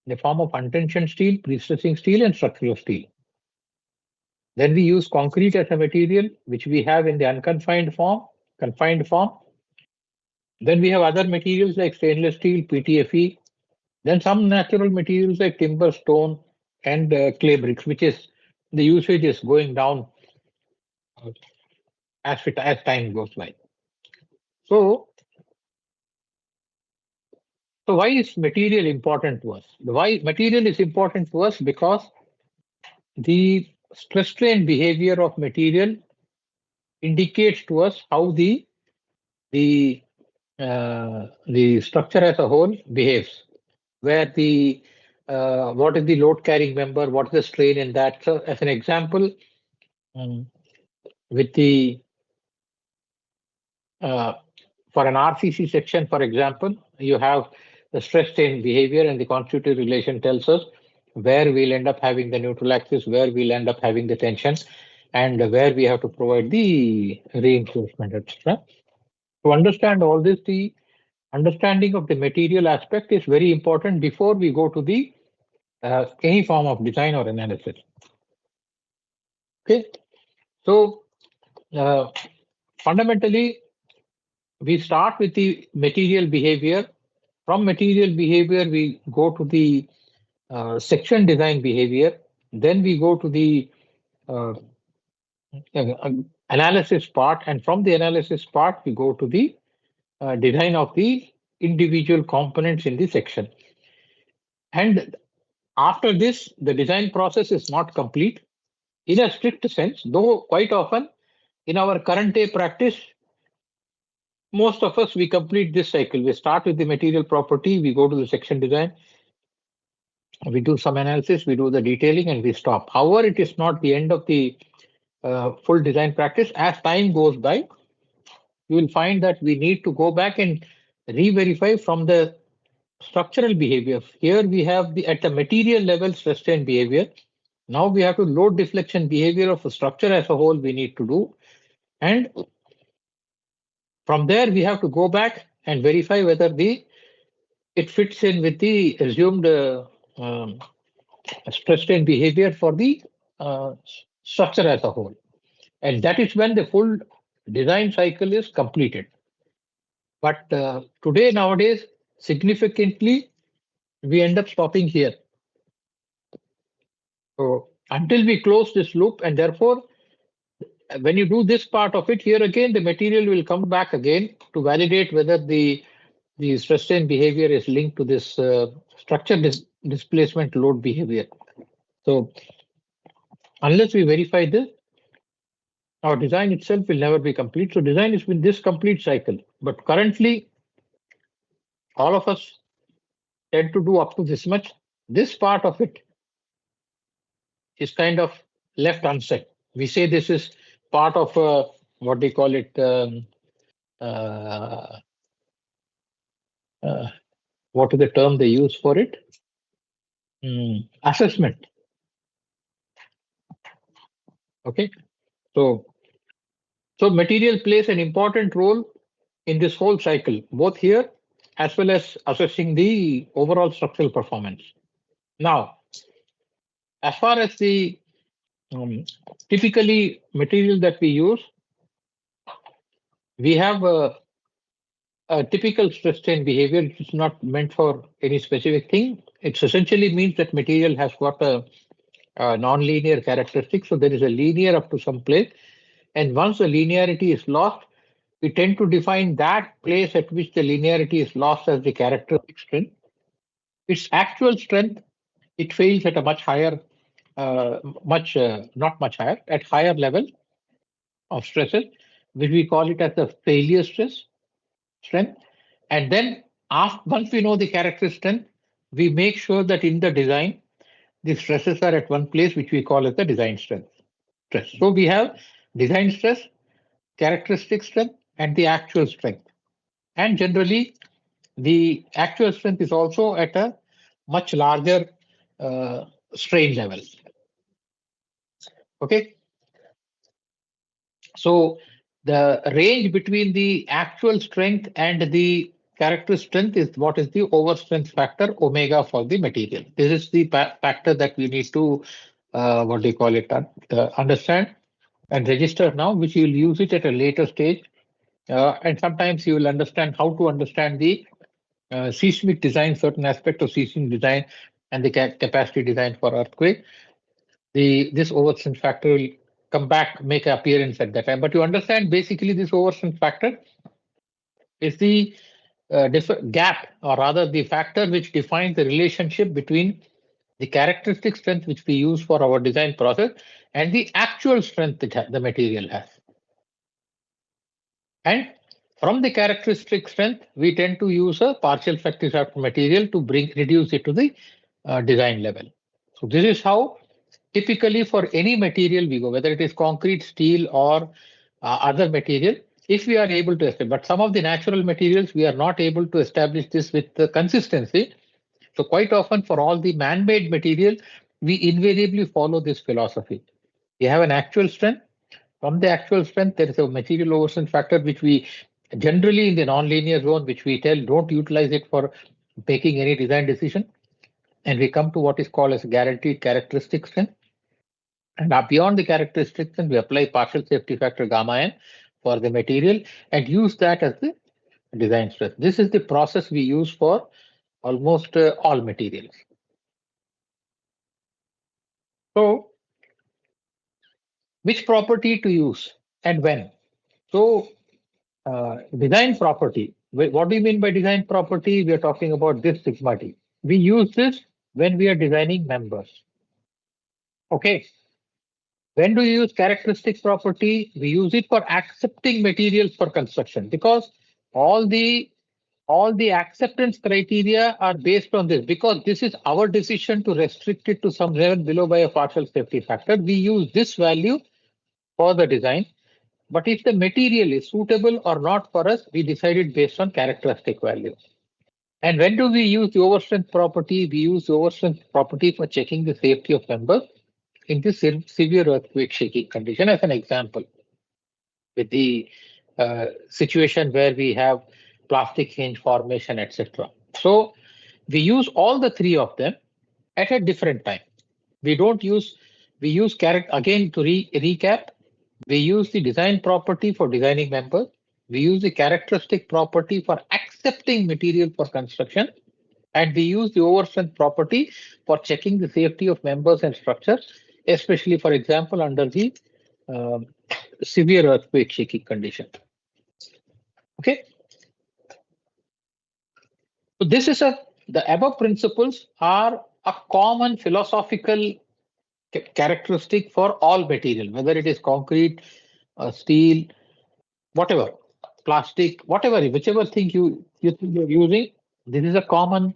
the form of untensioned steel, pre-stressing steel, and structural steel. Then we use concrete as a material, which we have in the unconfined form, confined form. Then we have other materials like stainless steel, PTFE. Then some natural materials like timber, stone, and clay bricks, which is the usage is going down as time goes by. So, so why is material important to us? Why material is important to us because the stress strain behavior of material indicates to us how the structure as a whole behaves, where the what is the load carrying member, what is the strain in that. So, as an example, um, with the uh, for an RCC section, for example, you have the stress strain behavior, and the constitutive relation tells us where we'll end up having the neutral axis, where we'll end up having the tension, and where we have to provide the reinforcement, etc. To understand all this, the understanding of the material aspect is very important before we go to the any form of design or analysis. Okay, so uh, fundamentally, we start with the material behavior. From material behavior, we go to the section design behavior. Then we go to the uh, analysis part, and from the analysis part, we go to the design of the individual components in the section. And after this, the design process is not complete in a strict sense, though quite often in our current day practice, most of us, we complete this cycle. We start with the material property, we go to the section design, we do some analysis, we do the detailing, and we stop. However, it is not the end of the full design practice. As time goes by, you will find that we need to go back and re-verify from the structural behavior. Here we have the at the material level stress strain behavior. Now we have to load deflection behavior of the structure as a whole we need to do. And from there, we have to go back and verify whether it fits in with the assumed um, stress strain behavior for the structure as a whole. And that is when the full design cycle is completed. But today, nowadays, significantly, we end up stopping here. So until we close this loop, and therefore, when you do this part of it, here again, the material will come back again to validate whether the stress strain behavior is linked to this structure displacement load behavior. So unless we verify this, our design itself will never be complete. So design is with this complete cycle. But currently, all of us tend to do up to this much. This part of it is kind of left unsaid. We say this is part of what they call it, uh, uh, what is the term they use for it? Assessment. Okay, so material plays an important role in this whole cycle, both here as well as assessing the overall structural performance. Now, as far as the um, typically material that we use, we have a typical stress strain behavior. It's not meant for any specific thing. It essentially means that material has got a non-linear characteristic. So there is a linear up to some place. And once the linearity is lost, we tend to define that place at which the linearity is lost as the characteristic strength. Its actual strength, it fails at a much higher, not much higher, at higher level of stresses, which we call it as the failure strength. And then once we know the characteristic strength, we make sure that in the design, the stresses are at one place, which we call as the design stress. So we have design stress, characteristic strength, and the actual strength. And generally, the actual strength is also at a much larger uh, strain level. Okay, so the range between the actual strength and the characteristic strength is what is the overstrength factor omega for the material. This is the factor that we need to what do you call it understand and register now, which you will use it at a later stage. And sometimes you will understand how to understand the seismic design, certain aspect of seismic design and the capacity design for earthquake. This overstrength factor will come back, make an appearance at that time. But you understand basically this overstrength factor is the gap, or rather the factor which defines the relationship between the characteristic strength which we use for our design process and the actual strength that the material has. And from the characteristic strength, we tend to use a partial factor material to reduce it to the design level. So this is how typically for any material we go, whether it is concrete, steel, or other material, if we are able to establish. But some of the natural materials, we are not able to establish this with the consistency. So quite often for all the man-made material, we invariably follow this philosophy. We have an actual strength. From the actual strength, there is a material overstrength factor, which we generally in the non-linear zone, which we tell don't utilize it for making any design decision. And we come to what is called as guaranteed characteristic strength. And beyond the characteristic strength, we apply partial safety factor gamma n for the material and use that as the design strength. This is the process we use for almost all materials. So, which property to use and when? So, design property. What do you mean by design property? We are talking about this sigma t. We use this when we are designing members. Okay. When do you use characteristic property? We use it for accepting materials for construction because all the all the acceptance criteria are based on this, because this is our decision to restrict it to some level below by a partial safety factor. We use this value for the design. But if the material is suitable or not for us, we decide it based on characteristic value. And when do we use the overstrength property? We use the overstrength property for checking the safety of members in this severe earthquake shaking condition, as an example, with the situation where we have plastic hinge formation, etc. So we use all the three of them at a different time. We don't use, we use again to recap. We use the design property for designing members. We use the characteristic property for accepting material for construction. And we use the overstrength property for checking the safety of members and structures, especially, for example, under the um, severe earthquake shaking condition. Okay. So this is the above principles are a common philosophical characteristic for all material, whether it is concrete, steel, whatever, plastic, whatever, whichever thing you think you're using. This is a common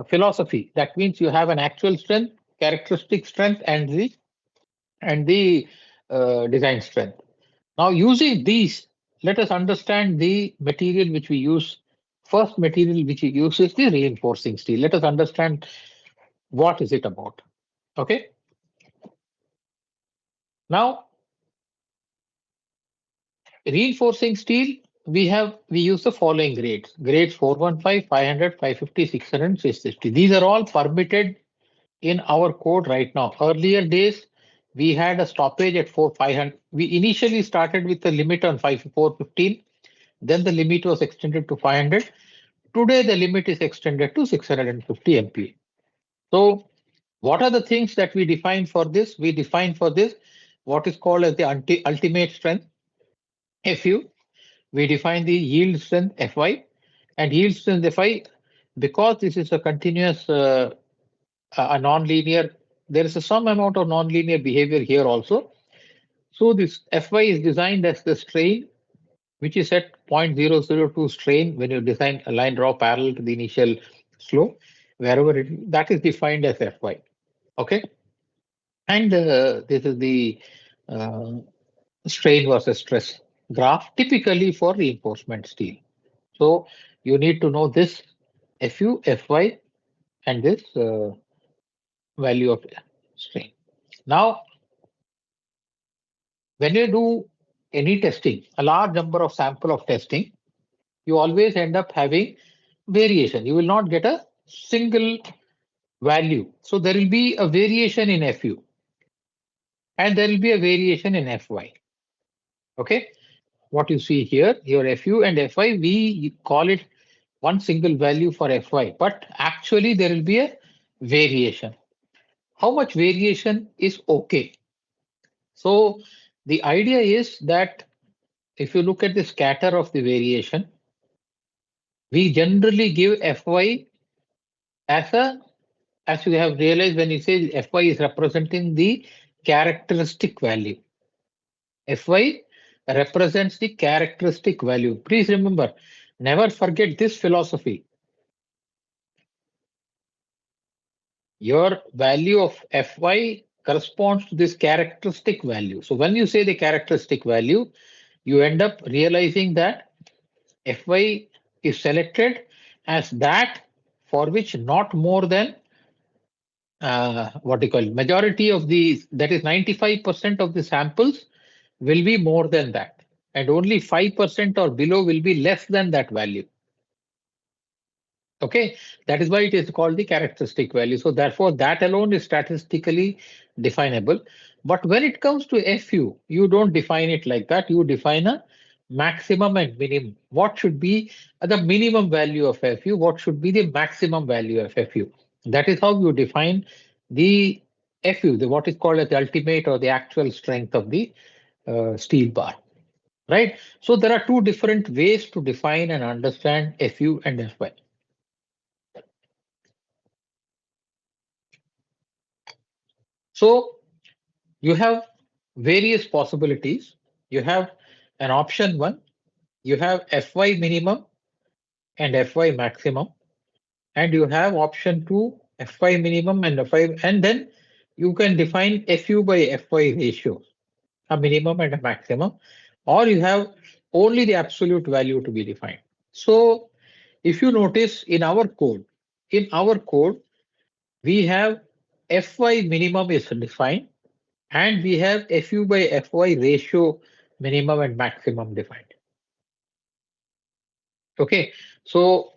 philosophy. That means you have an actual strength, characteristic strength, and the design strength. Now, using these, let us understand the material which we use. First material which we use is the reinforcing steel. Let us understand what is it about. Okay. Now, Reinforcing steel, we use the following grades. Grades 415, 500, 550, 600, 650. These are all permitted in our code right now. Earlier days, we had a stoppage at 4 500. We initially started with the limit on 415. Then the limit was extended to 500. Today, the limit is extended to 650 MPa. So, what are the things that we define for this? We define for this what is called as the ultimate strength, Fu. We define the yield strength, Fy, and yield strength Fi, because this is a continuous, a non-linear, there is some amount of non-linear behavior here also. So this Fy is designed as the strain, which is at 0.002 strain when you design a line draw parallel to the initial slope, wherever that is defined as Fy. Okay, and this is the uh, strain versus stress graph typically for reinforcement steel. So you need to know this Fu, Fy, and this value of strain. Now, when you do any testing, a large number of sample of testing, you always end up having variation. You will not get a single value. So there will be a variation in Fu and there will be a variation in Fy. Okay. What you see here, your Fu and Fy, we call it one single value for Fy, but actually there will be a variation. How much variation is okay? So the idea is that if you look at the scatter of the variation, we generally give Fy as a, as you have realized when you say Fy is representing the characteristic value. Fy represents the characteristic value. Please remember, never forget this philosophy. Your value of Fy corresponds to this characteristic value. So when you say the characteristic value, you end up realizing that Fy is selected as that for which not more than what do you call it, majority of the, that is 95% of the samples will be more than that, and only 5% or below will be less than that value. Okay, that is why it is called the characteristic value. So therefore, that alone is statistically definable. But when it comes to Fu, you don't define it like that. You define a maximum and minimum. What should be the minimum value of Fu? What should be the maximum value of Fu? That is how you define the Fu, the what is called as the ultimate or the actual strength of the steel bar. Right. So there are two different ways to define and understand Fu and Fy. So you have various possibilities. You have an option one, you have Fy minimum and Fy maximum, and you have option two, Fy minimum and Fy, and then you can define Fu by Fy ratio, a minimum and a maximum, or you have only the absolute value to be defined. So if you notice in our code, we have Fy minimum is defined and we have Fu by Fy ratio minimum and maximum defined. Okay, so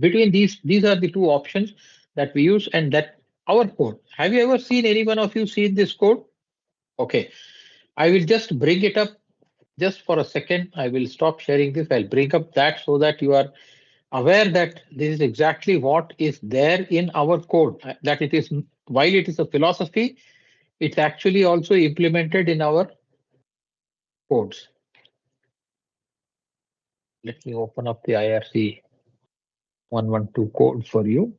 between these are the two options that we use and that our code. Have you ever seen any one of you seen this code? Okay, I will just bring it up just for a second. I will stop sharing this. I'll bring up that so that you are aware that this is exactly what is there in our code. That it is, while it is a philosophy, it's actually also implemented in our codes. Let me open up the IRC 112 code for you.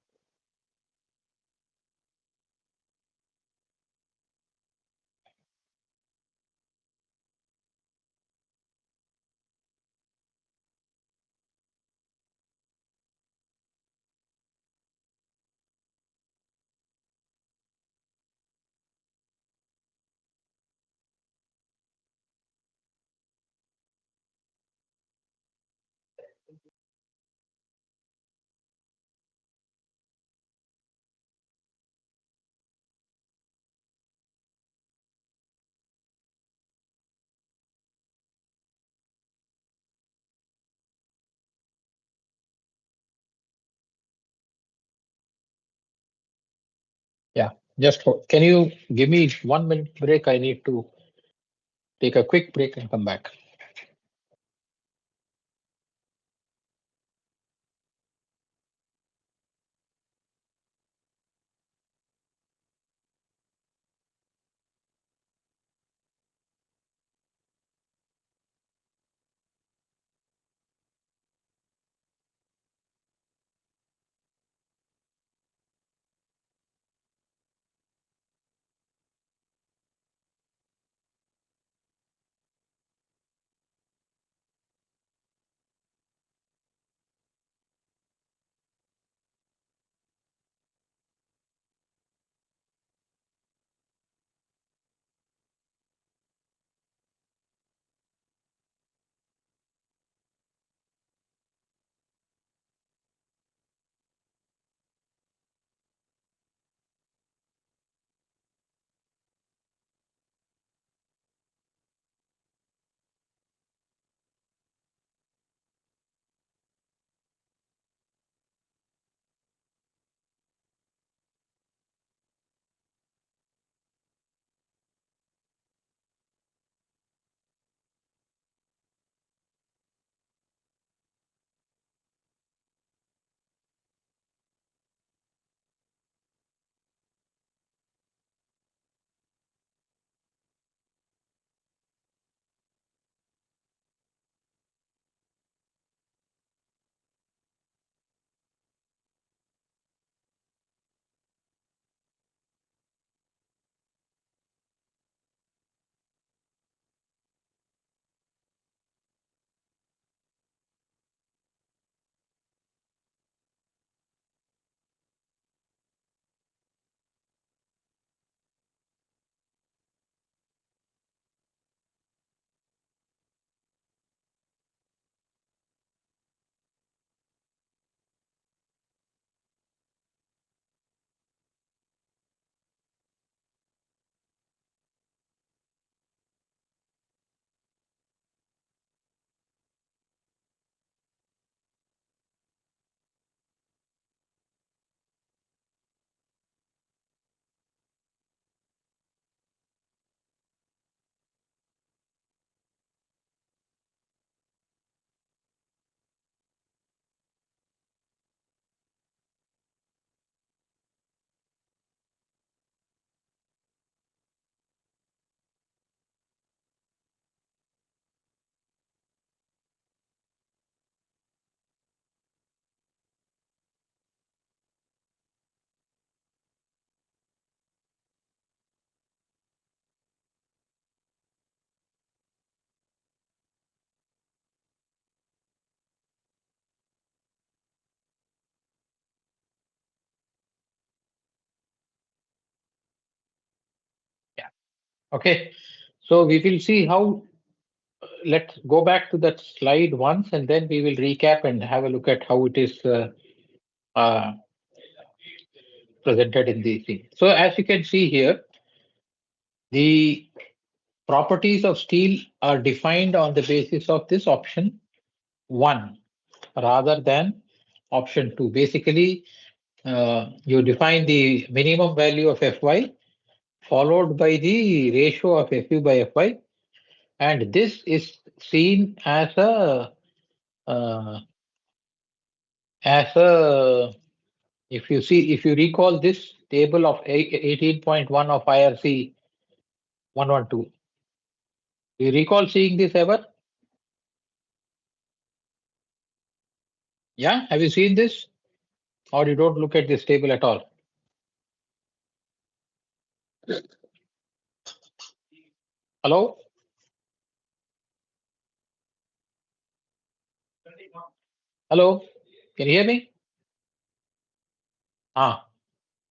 Can you give me 1 minute break? I need to take a quick break and come back. Yeah. Okay. So we will see how. Let's go back to that slide once, and then we will recap and have a look at how it is uh, presented in the thing. So as you can see here, the properties of steel are defined on the basis of this option 1 rather than option 2. Basically, you define the minimum value of Fy followed by the ratio of Fu by Fy, and this is seen uh, as a if you recall this table of 18.1 of IRC 112. Do you recall seeing this ever? Yeah, have you seen this? Or you don't look at this table at all? Hello? Hello? Can you hear me? Ah,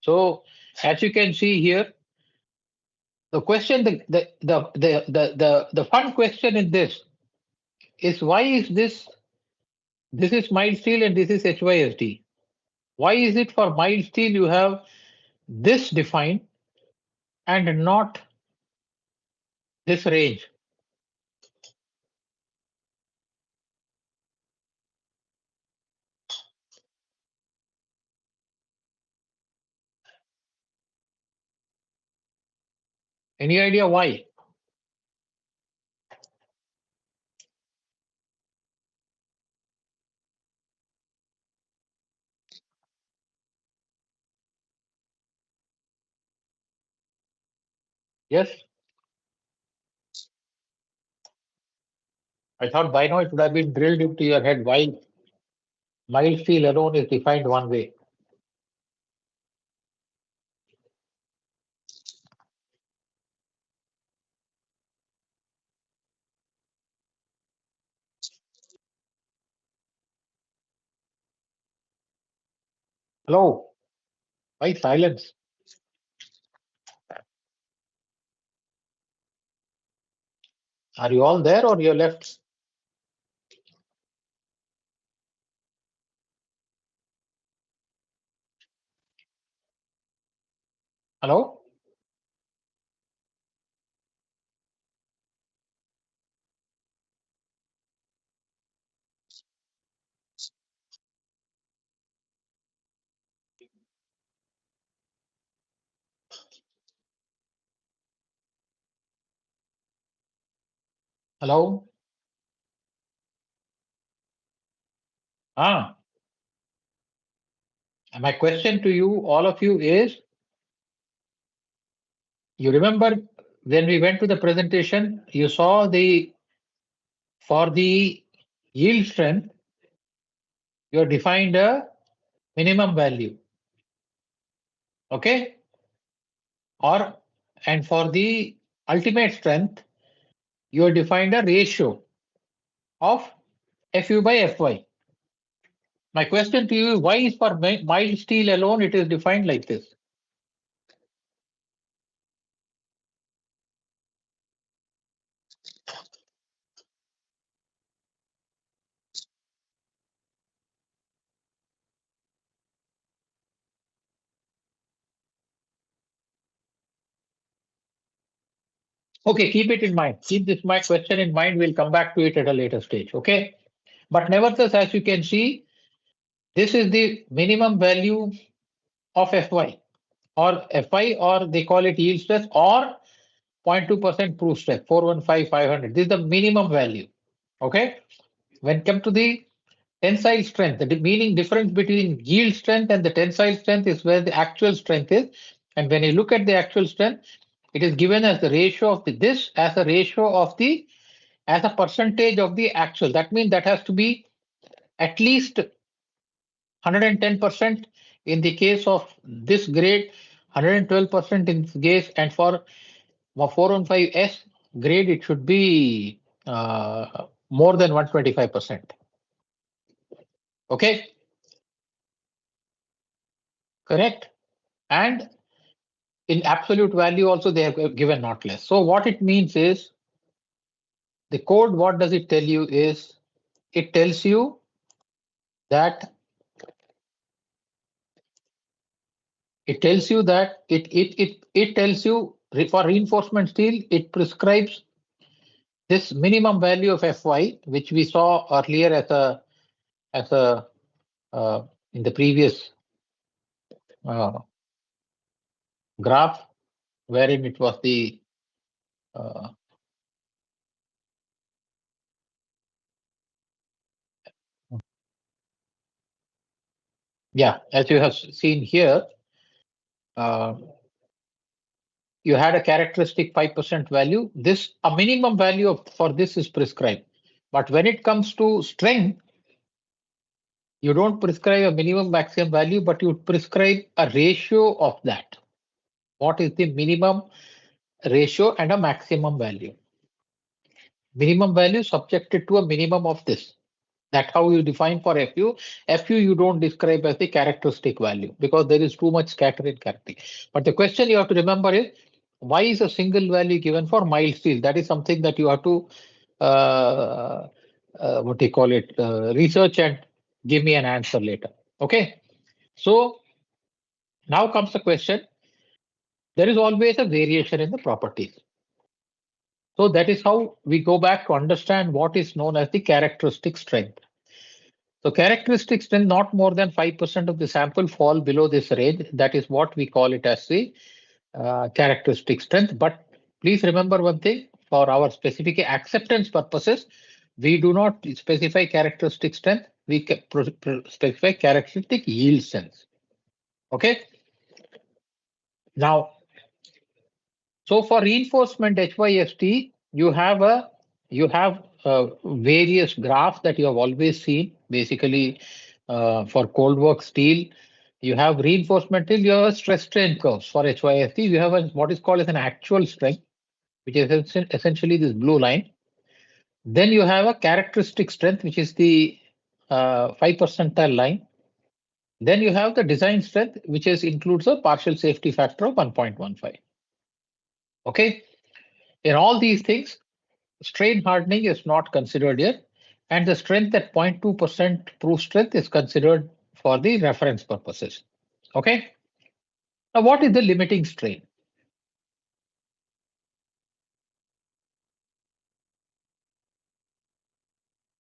so as you can see here, the question, the fun question in this is why is this is mild steel and this is HYSD? Why is it for mild steel you have this defined and not this range? Any idea why? Yes, I thought by now it would have been drilled into your head why mild steel alone is defined one way. Hello, why silence? Are you all there or you're left? Hello? Hello? Ah, my question to you, all of you, is you remember when we went to the presentation, you saw the for the yield strength, you have defined a minimum value. Okay? Or and for the ultimate strength, you have defined a ratio of Fu by Fy. My question to you is why is for mild steel alone it is defined like this? Okay, keep it in mind. Keep this my question in mind. We'll come back to it at a later stage. Okay. But nevertheless, as you can see, this is the minimum value of Fy or Fi, or they call it yield stress, or 0.2% proof stress, 415, 500. This is the minimum value. Okay. When come to the tensile strength, the meaning difference between yield strength and the tensile strength is where the actual strength is. And when you look at the actual strength, it is given as the ratio of this as a ratio of the as a percentage of the actual. That means that has to be at least 110% in the case of this grade, 112% in this case, and for 415S grade, it should be more than 125%. Okay, correct. And in absolute value also they have given not less. So what it means is the code, what does it tell you is it tells you that it tells you for reinforcement steel, it prescribes this minimum value of Fy, which we saw earlier as a in the previous uh, graph, wherein it was the uh, yeah, as you have seen here, uh, you had a characteristic 5% value. This a minimum value for this is prescribed. But when it comes to strength, you don't prescribe a minimum maximum value, but you prescribe a ratio of that. What is the minimum ratio and a maximum value? Minimum value subjected to a minimum of this. That's how you define for Fu. Fu you don't describe as the characteristic value because there is too much scatter in character. But the question you have to remember is why is a single value given for mild steel? That is something that you have to what do you call it? Research and give me an answer later. Okay. So now comes the question. There is always a variation in the properties. So that is how we go back to understand what is known as the characteristic strength. So characteristic strength, not more than 5% of the sample fall below this range. That is what we call it as the characteristic strength. But please remember one thing, for our specific acceptance purposes, we do not specify characteristic strength, we specify characteristic yield strength. Okay. Now, so for reinforcement HYST, you have various graphs that you have always seen. Basically, for cold work steel, you have reinforcement till you have a stress strain curves. For HYST, you have what is called as an actual strength, which is essentially this blue line. Then you have a characteristic strength, which is the 5 percentile line. Then you have the design strength, which includes a partial safety factor of 1.15. Okay. In all these things, strain hardening is not considered here, and the strength at 0.2% proof strength is considered for the reference purposes. Okay. Now, what is the limiting strain?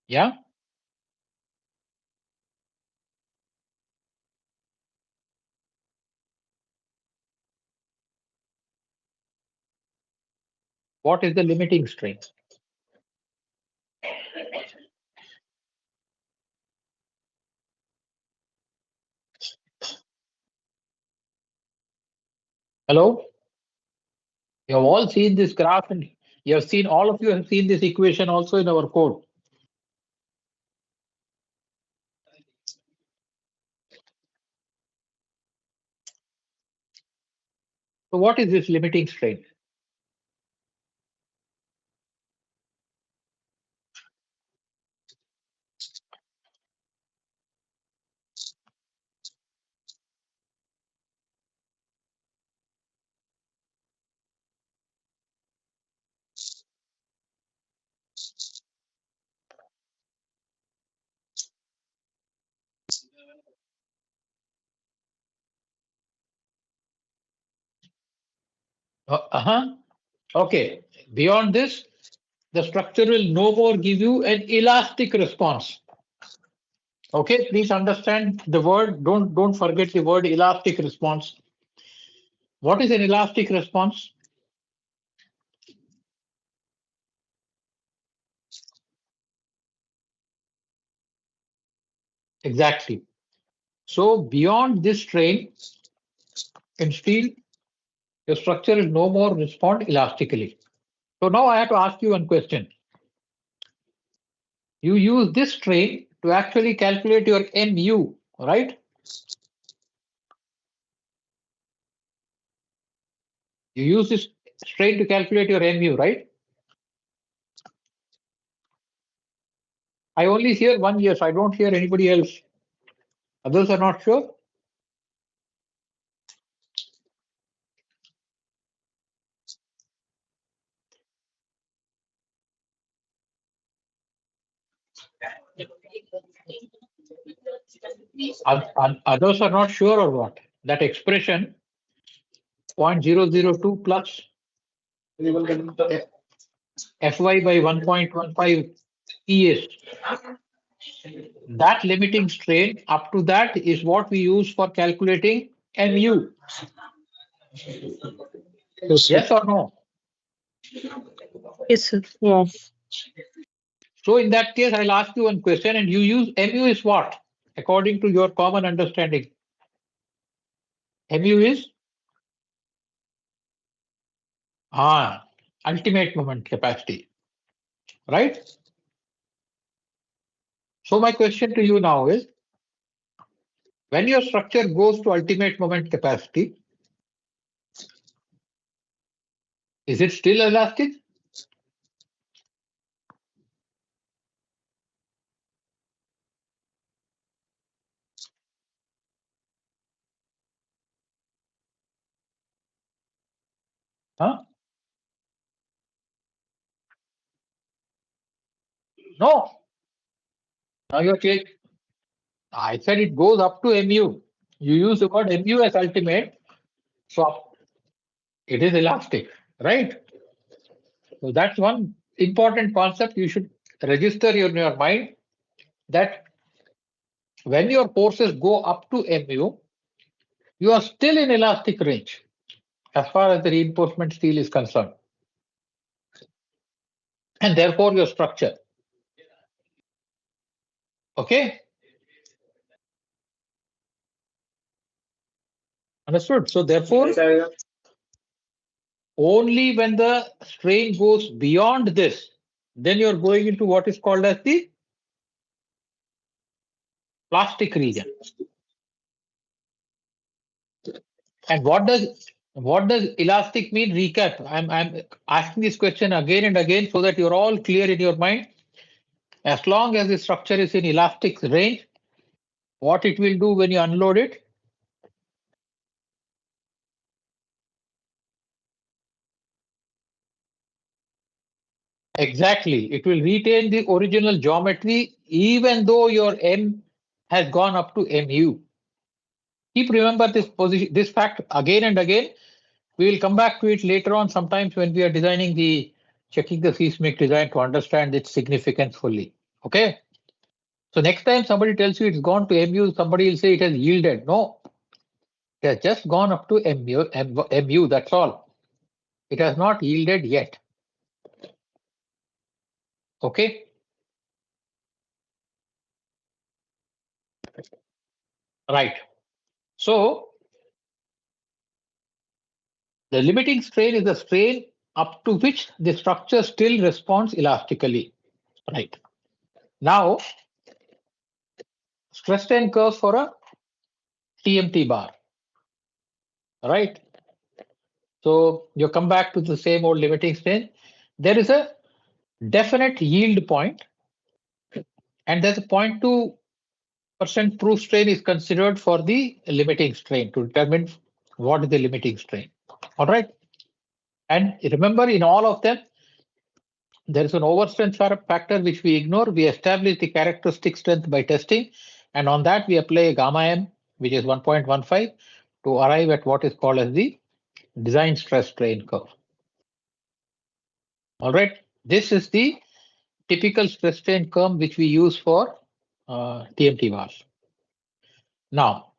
Yeah. What is the limiting strain? Hello? You have all seen this graph, and all of you have seen this equation also in our code. So what is this limiting strain? Uh-huh. Okay. Beyond this, the structure will no more give you an elastic response. Okay, please understand the word. Don't forget the word elastic response. What is an elastic response? Exactly. So beyond this strain in steel, your structure will no more respond elastically. So now I have to ask you one question. You use this strain to actually calculate your MU, right? You use this strain to calculate your MU, right? I only hear one yes. I don't hear anybody else. Others are not sure. Others are not sure or what? That expression 0.002 plus Fy by 1.15 ES. That limiting strain up to that is what we use for calculating Mu. Yes or no? Yes, sir. Yes. So in that case, I'll ask you one question, and you use Mu is what? According to your common understanding. Mu is ultimate moment capacity, right? So my question to you now is, when your structure goes to ultimate moment capacity, is it still elastic? Huh? No. Now you're changing. I said it goes up to Mu. You use the word Mu as ultimate, so it is elastic, right? So that's one important concept you should register in your mind, that when your forces go up to Mu, you are still in elastic range as far as the reinforcement steel is concerned. and therefore your structure. Okay, understood? So therefore, only when the strain goes beyond this, then you're going into what is called as the plastic region. And what does elastic mean? Recap. I'm asking this question again and again so that you're all clear in your mind. As long as the structure is in elastic range, what it will do when you unload it? Exactly. It will retain the original geometry even though your M has gone up to MU. Keep remember this position, this fact again and again. We will come back to it later on sometimes when we are designing the checking the seismic design to understand its significance fully. Okay. So next time somebody tells you it's gone to MU, somebody will say it has yielded. No, it has just gone up to MU, that's all. It has not yielded yet. Okay. Right. So the limiting strain is the strain up to which the structure still responds elastically. Right. Now, stress strain curves for a TMT bar. Right. So you come back to the same old limiting strain. There is a definite yield point, and there's a 0.2% proof strain is considered for the limiting strain to determine what is the limiting strain. All right. And remember, in all of them, there is an overstrength factor which we ignore. We establish the characteristic strength by testing, and on that we apply gamma m, which is 1.15, to arrive at what is called as the design stress strain curve. All right, this is the typical stress strain curve which we use for TMT bars. Now,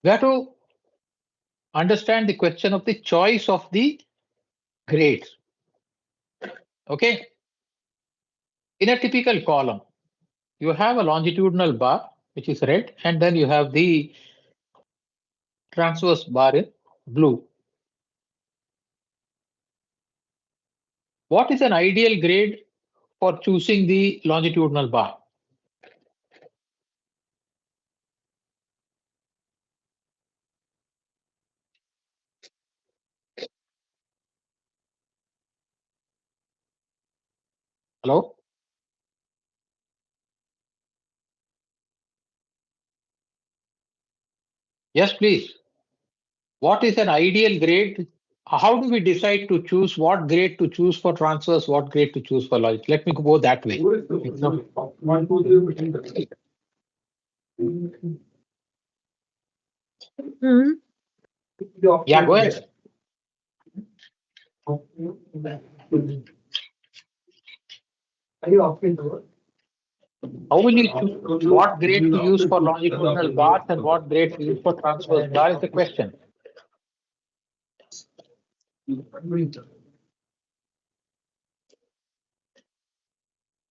we have to understand the question of the choice of the grades. Okay, in a typical column, you have a longitudinal bar which is red, and then you have the transverse bar in blue. What is an ideal grade for choosing the longitudinal bar? Hello? Yes, please. What is an ideal grade? How do we decide to choose what grade to choose for transverse, what grade to choose for longitudinal? Let me go that way. Hmm. Yeah, go ahead. How will you choose what grade to use for longitudinal bars and what grade to use for transverse bar is the question. Is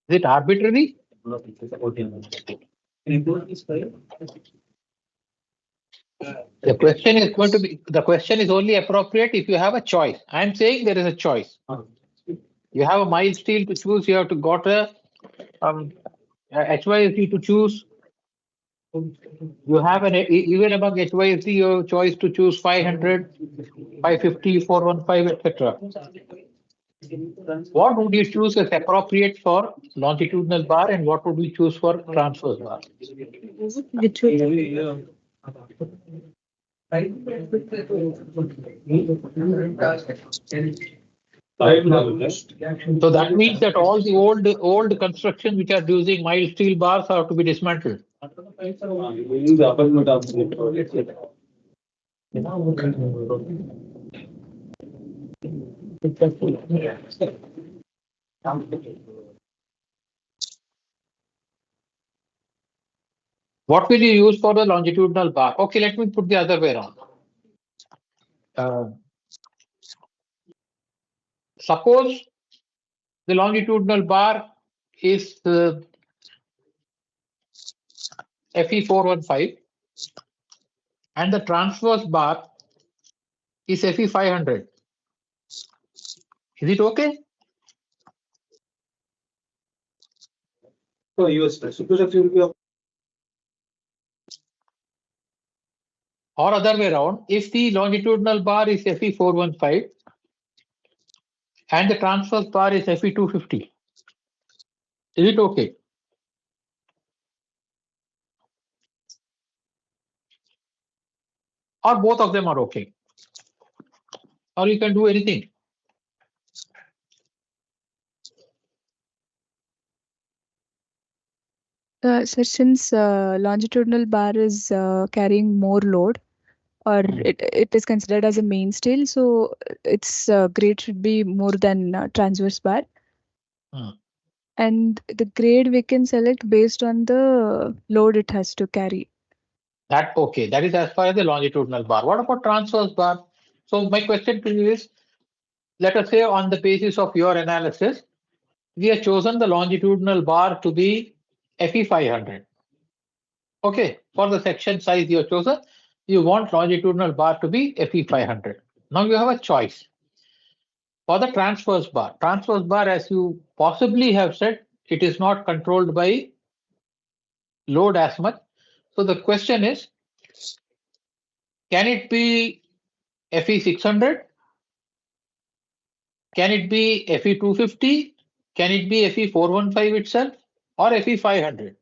it arbitrary? The question is only appropriate if you have a choice. I'm saying there is a choice. You have a mild steel to choose, you have to got HYSD to choose. You have even among HYSD, your choice to choose 500, 550, 415, etc. What would you choose as appropriate for longitudinal bar and what would you choose for transverse bar? Which will So that means that all the old constructions which are using mild steel bars are to be dismantled. What will you use for the longitudinal bar? Okay, let me put the other way around. Uh, suppose The longitudinal bar is Fe415 and the transverse bar is Fe500. Is it okay? So US suppose will be Or other way around, if the longitudinal bar is Fe415 and the transverse bar is Fe250, is it okay? Or both of them are okay? Or you can do anything. Sir, since longitudinal bar is carrying more load, or Hmm. it is considered as a main steel, so its grade should be more than transverse bar. Hmm. And the grade we can select based on the load it has to carry. That okay. That is as far as the longitudinal bar. What about transverse bar? So my question to you is, let us say on the basis of your analysis, we have chosen the longitudinal bar to be Fe500. Okay, for the section size you have chosen, you want longitudinal bar to be Fe500. Now you have a choice. For the transverse bar, as you possibly have said, it is not controlled by load as much. So the question is, can it be Fe600? Can it be Fe250? Can it be Fe415 itself or Fe500?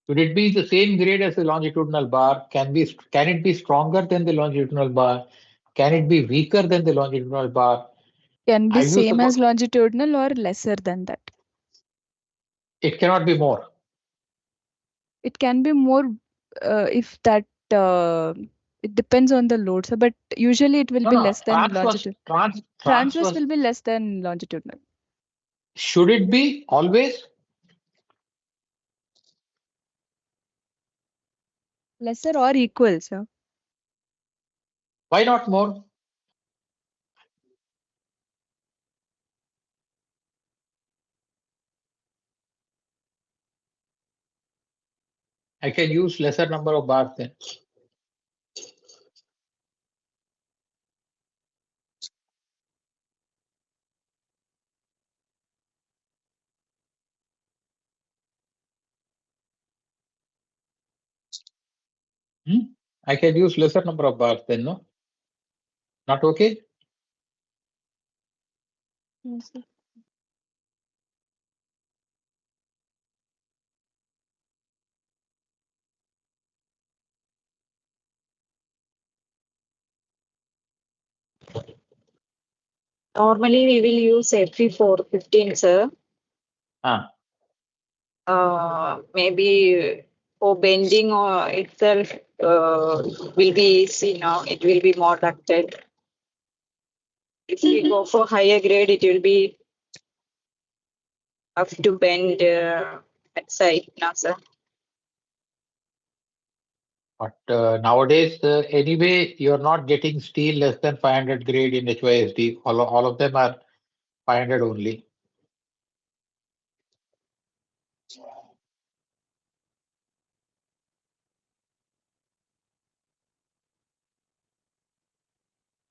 Could it be the same grade as the longitudinal bar? Can it be stronger than the longitudinal bar? Can it be weaker than the longitudinal bar? Can be I use the same as word, longitudinal or lesser than that. it cannot be more. It can be more if that it depends on the load, sir, but usually it will No, be no. less than longitudinal. Transverse Transverse. will be less than longitudinal. Should it be always? Lesser or equal, sir. Why not more? I can use lesser number of bars then. Hmm? I can use lesser number of bars then, no? Not okay? Yes, sir. Normally, we will use Fe415, sir. Ah, Maybe for bending or itself will be easy now. It will be more ducted. If we go for higher grade, it will be have to bend at side now, sir. but nowadays, anyway, you're not getting steel less than 500 grade in HYSD. All of them are 500 only.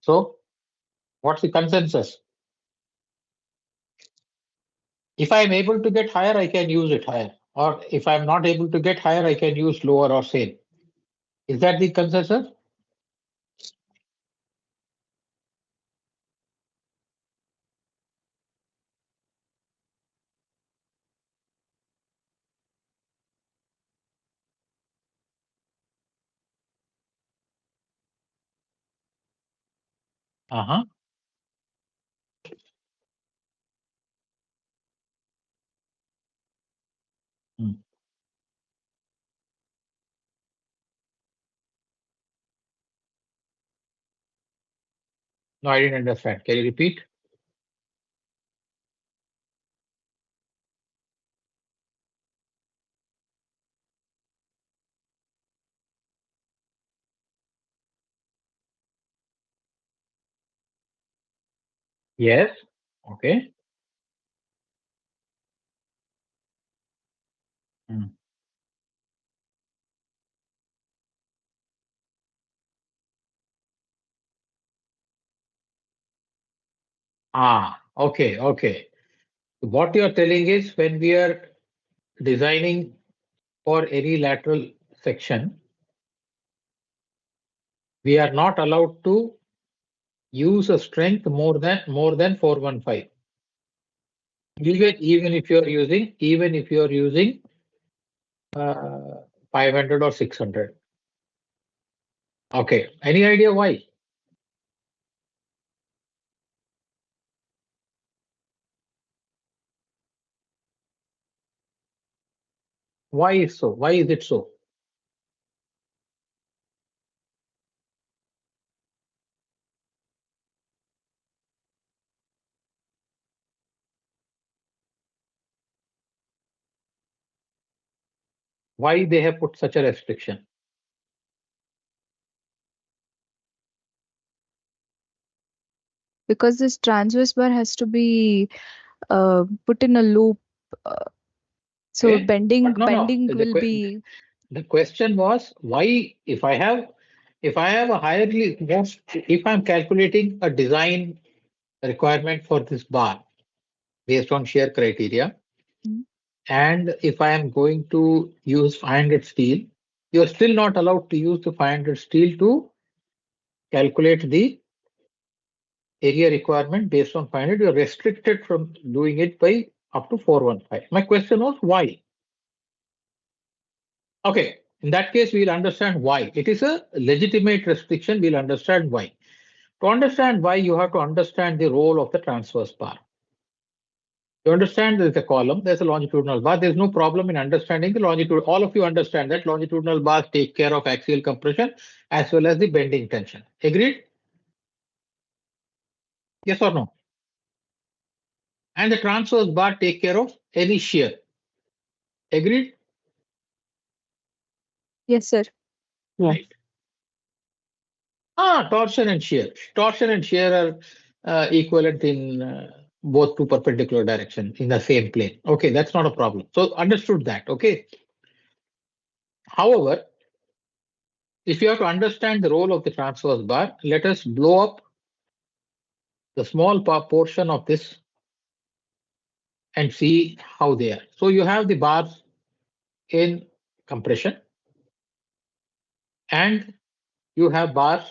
So, what's the consensus? If I'm able to get higher, I can use it higher. Or if I'm not able to get higher, I can use lower or same. Is that the consensus? Uh-huh. Hmm. No, I didn't understand. Can you repeat? Yes. Okay. Hmm. Okay. Okay. What you are telling is when we are designing for any lateral section, we are not allowed to use a strength more than 415. Even if you're using 500 or 600. Okay. Any idea why? Why is so? Why is it so? Why they have put such a restriction? Because this transverse bar has to be put in a loop. Uh, so Okay. bending But no. bending will be. The question was why if I have a higherly most if I'm calculating a design requirement for this bar based on shear criteria, Mm. and if I am going to use 500 steel, you're still not allowed to use the 500 steel to calculate the area requirement based on 500. You're restricted from doing it by up to 415. My question was why? Okay, in that case, we'll understand why. It is a legitimate restriction. We'll understand why. To understand why, you have to understand the role of the transverse bar. You understand there's a column, there's a longitudinal bar. There's no problem in understanding the longitude. All of you understand that longitudinal bars take care of axial compression as well as the bending tension. Agreed? Yes or no? And the transverse bar take care of any shear. Agreed? Yes, sir. Right. Torsion and shear. Torsion and shear are equivalent in both two perpendicular direction in the same plane. Okay, that's not a problem. So understood that. Okay. However, if you have to understand the role of the transverse bar, let us blow up the small portion of this and see how they are. So you have the bars in compression and you have bars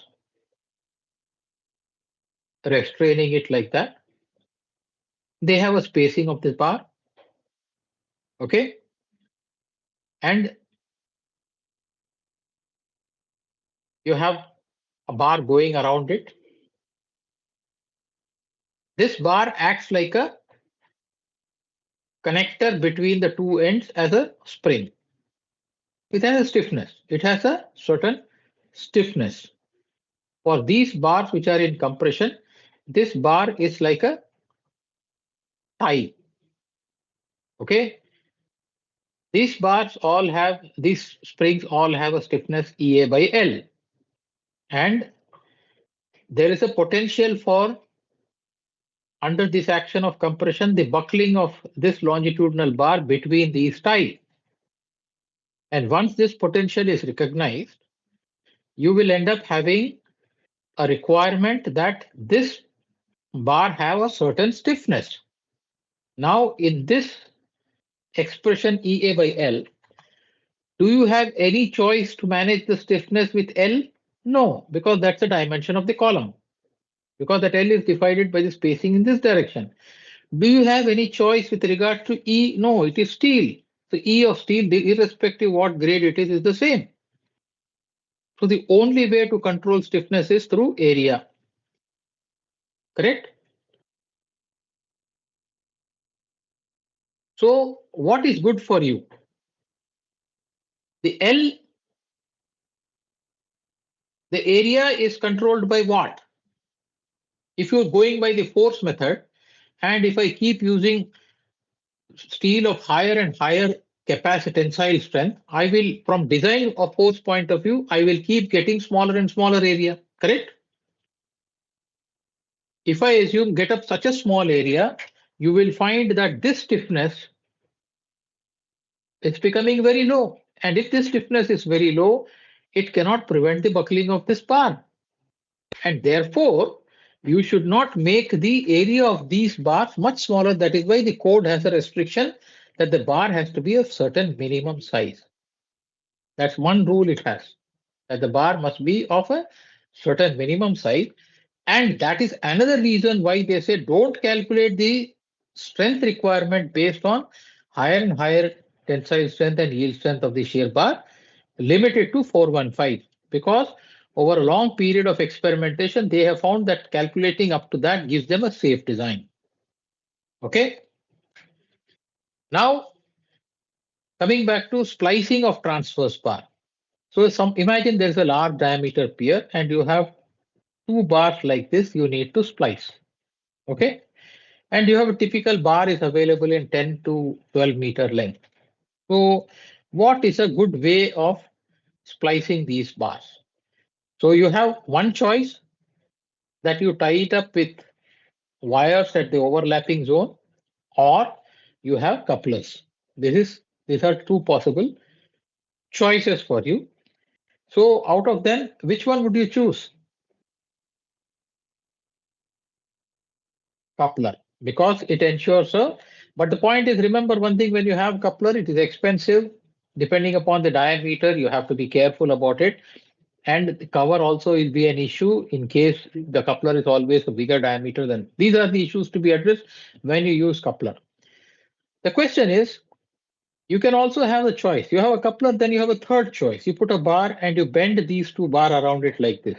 restraining it like that. They have a spacing of this bar. Okay. And you have a bar going around it. This bar acts like a connector between the two ends as a spring. It has a stiffness. It has a certain stiffness. For these bars which are in compression, this bar is like a tie. Okay. These springs all have a stiffness EA by L. And there is a potential for, under this action of compression, the buckling of this longitudinal bar between these ties. And once this potential is recognized, you will end up having a requirement that this bar have a certain stiffness. Now, in this expression EA by L, do you have any choice to manage the stiffness with L? No, because that's the dimension of the column. Because that L is divided by the spacing in this direction. Do you have any choice with regard to E? No, it is steel. So E of steel, irrespective what grade it is the same. So the only way to control stiffness is through area. Correct? So what is good for you? The L, the area is controlled by what? If you're going by the force method, and if I keep using steel of higher and higher capacity tensile strength, I will, from design of force point of view, I will keep getting smaller and smaller area. Correct? if I assume get up such a small area, you will find that this stiffness is becoming very low. And if this stiffness is very low, it cannot prevent the buckling of this bar. And therefore, you should not make the area of these bars much smaller. That is why the code has a restriction that the bar has to be of certain minimum size. That's one rule it has, that the bar must be of a certain minimum size. And that is another reason why they say don't calculate the strength requirement based on higher and higher tensile strength and yield strength of the shear bar, limited to 415, because over a long period of experimentation, they have found that calculating up to that gives them a safe design. Okay. Now, coming back to splicing of transverse bar. So imagine there's a large diameter pier and you have two bars like this you need to splice. Okay. And you have a typical bar is available in 10 to 12-meter length. So what is a good way of splicing these bars? So you have one choice, that you tie it up with wires at the overlapping zone, or you have couplers. These are two possible choices for you. So out of them, which one would you choose? Coupler, because it ensures a. But the point is, remember one thing: when you have coupler, it is expensive. Depending upon the diameter, you have to be careful about it. And the cover also will be an issue in case the coupler is always a bigger diameter than. These are the issues to be addressed when you use coupler. The question is, you can also have a choice. You have a coupler, then you have a third choice. You put a bar and you bend these two bar around it like this.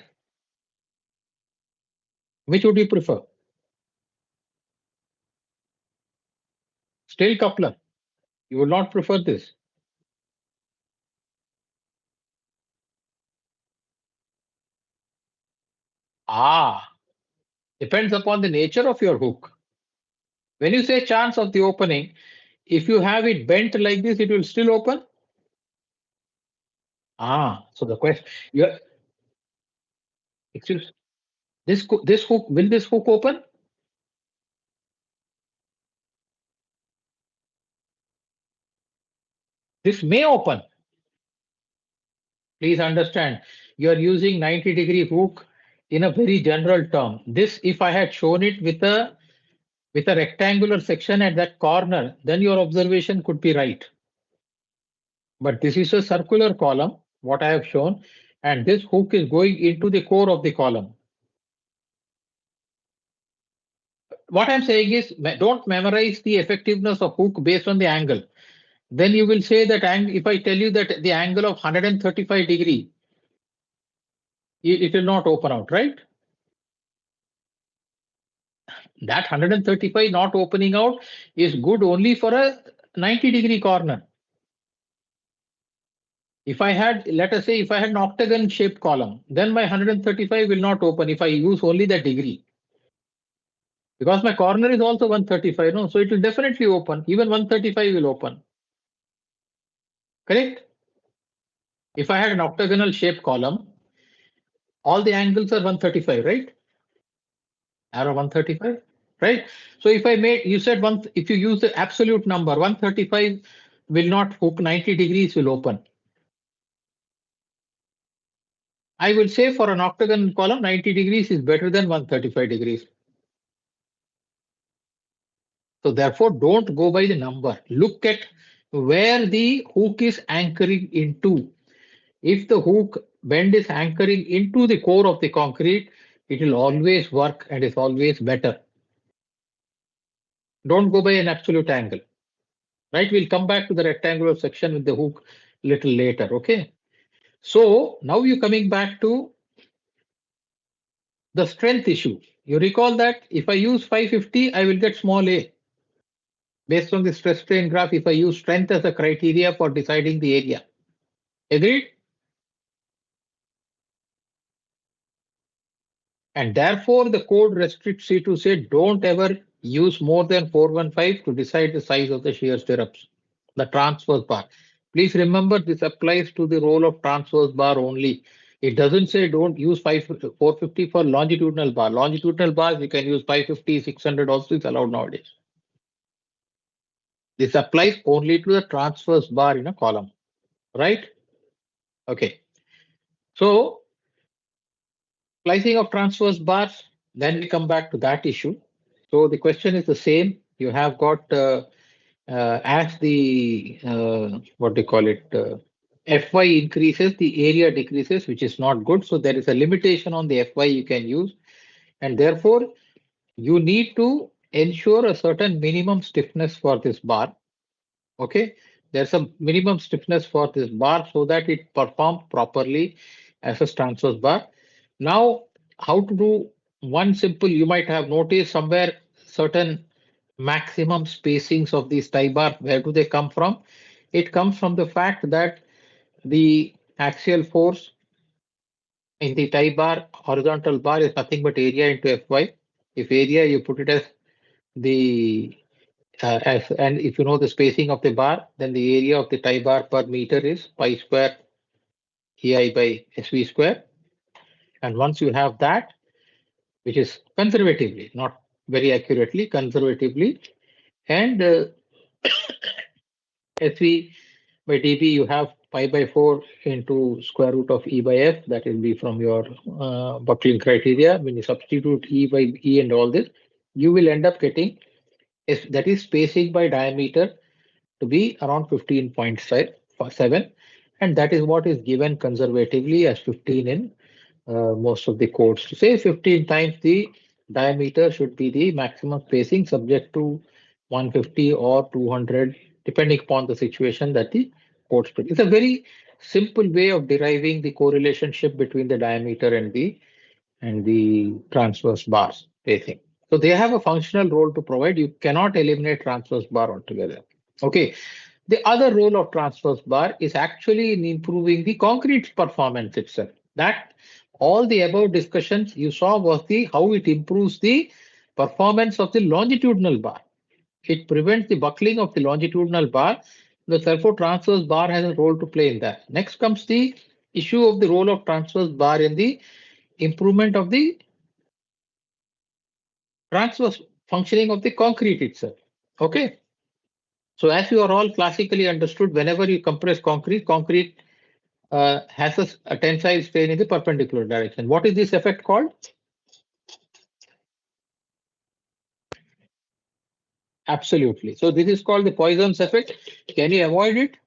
Which would you prefer? Still coupler. You would not prefer this. Depends upon the nature of your hook. When you say chance of the opening, if you have it bent like this, it will still open. So the question, you excuse this hook, will this hook open? This may open. Please understand, you are using 90-degree hook in a very general term. This, if I had shown it with a rectangular section at that corner, then your observation could be right. But this is a circular column, what I have shown, and this hook is going into the core of the column. What I'm saying is, don't memorize the effectiveness of hook based on the angle. Then you will say that, if I tell you that the angle of 135 degree, it will not open out, right? That 135 not opening out is good only for a 90-degree corner. If I had, let us say, if I had an octagon shaped column, then my 135 will not open if I use only the degree. Because my corner is also 135, no? So it will definitely open. Even 135 will open. Correct? If I had an octagonal shaped column, all the angles are 135, right? Arrow 135, right? So if I made, you said if you use the absolute number, 135 will not hook, 90 degrees will open. I will say for an octagon column, 90 degrees is better than 135 degrees. So therefore, don't go by the number. Look at where the hook is anchoring into. If the hook bend is anchoring into the core of the concrete, it will always work and is always better. Don't go by an absolute angle. Right? We'll come back to the rectangular section with the hook little later. Okay. So now you're coming back to the strength issue. You recall that if I use 550, I will get small a. Based on the stress strain graph, if I use strength as a criteria for deciding the area. Agreed? And therefore, the code restricts you to say don't ever use more than 415 to decide the size of the shear stirrups, the transverse bar. Please remember this applies to the roll of transverse bar only. It doesn't say don't use 450 for longitudinal bar. Longitudinal bars, you can use 550, 600 also is allowed nowadays. This applies only to the transverse bar in a column, right? Okay. So splicing of transverse bars, then we come back to that issue. So the question is the same. You have got as the what do you call it? Fy increases, the area decreases, which is not good. So there is a limitation on the Fy you can use, and therefore you need to ensure a certain minimum stiffness for this bar. Okay, there's a minimum stiffness for this bar so that it performs properly as a transverse bar. Now, how to do one simple, you might have noticed somewhere certain maximum spacings of these tie bar. Where do they come from? It comes from the fact that the axial force in the tie bar, horizontal bar is nothing but area into Fy. If area, you put it as the and if you know the spacing of the bar, then the area of the tie bar per meter is pi square EI by SV square. And once you have that, which is conservatively, not very accurately, conservatively, and SV by dB, you have pi by 4 into square root of E by F. That will be from your buckling criteria. When you substitute E by E and all this, you will end up getting that is spacing by diameter to be around 15.7, and that is what is given conservatively as 15 in most of the codes. To say 15 times the diameter should be the maximum spacing subject to 150 or 200 depending upon the situation that the code split. It's a very simple way of deriving the correlationship between the diameter and the transverse bars spacing. So they have a functional role to provide. You cannot eliminate transverse bar altogether. Okay. The other role of transverse bar is actually in improving the concrete performance itself. That all the above discussions you saw was the how it improves the performance of the longitudinal bar. It prevents the buckling of the longitudinal bar. The therefore transverse bar has a role to play in that. Next comes the issue of the role of transverse bar in the improvement of the transverse functioning of the concrete itself. Okay. So as you are all classically understood, whenever you compress concrete, concrete has a tensile strain in the perpendicular direction. What is this effect called? Absolutely. So this is called the Poisson's effect. Can you avoid it?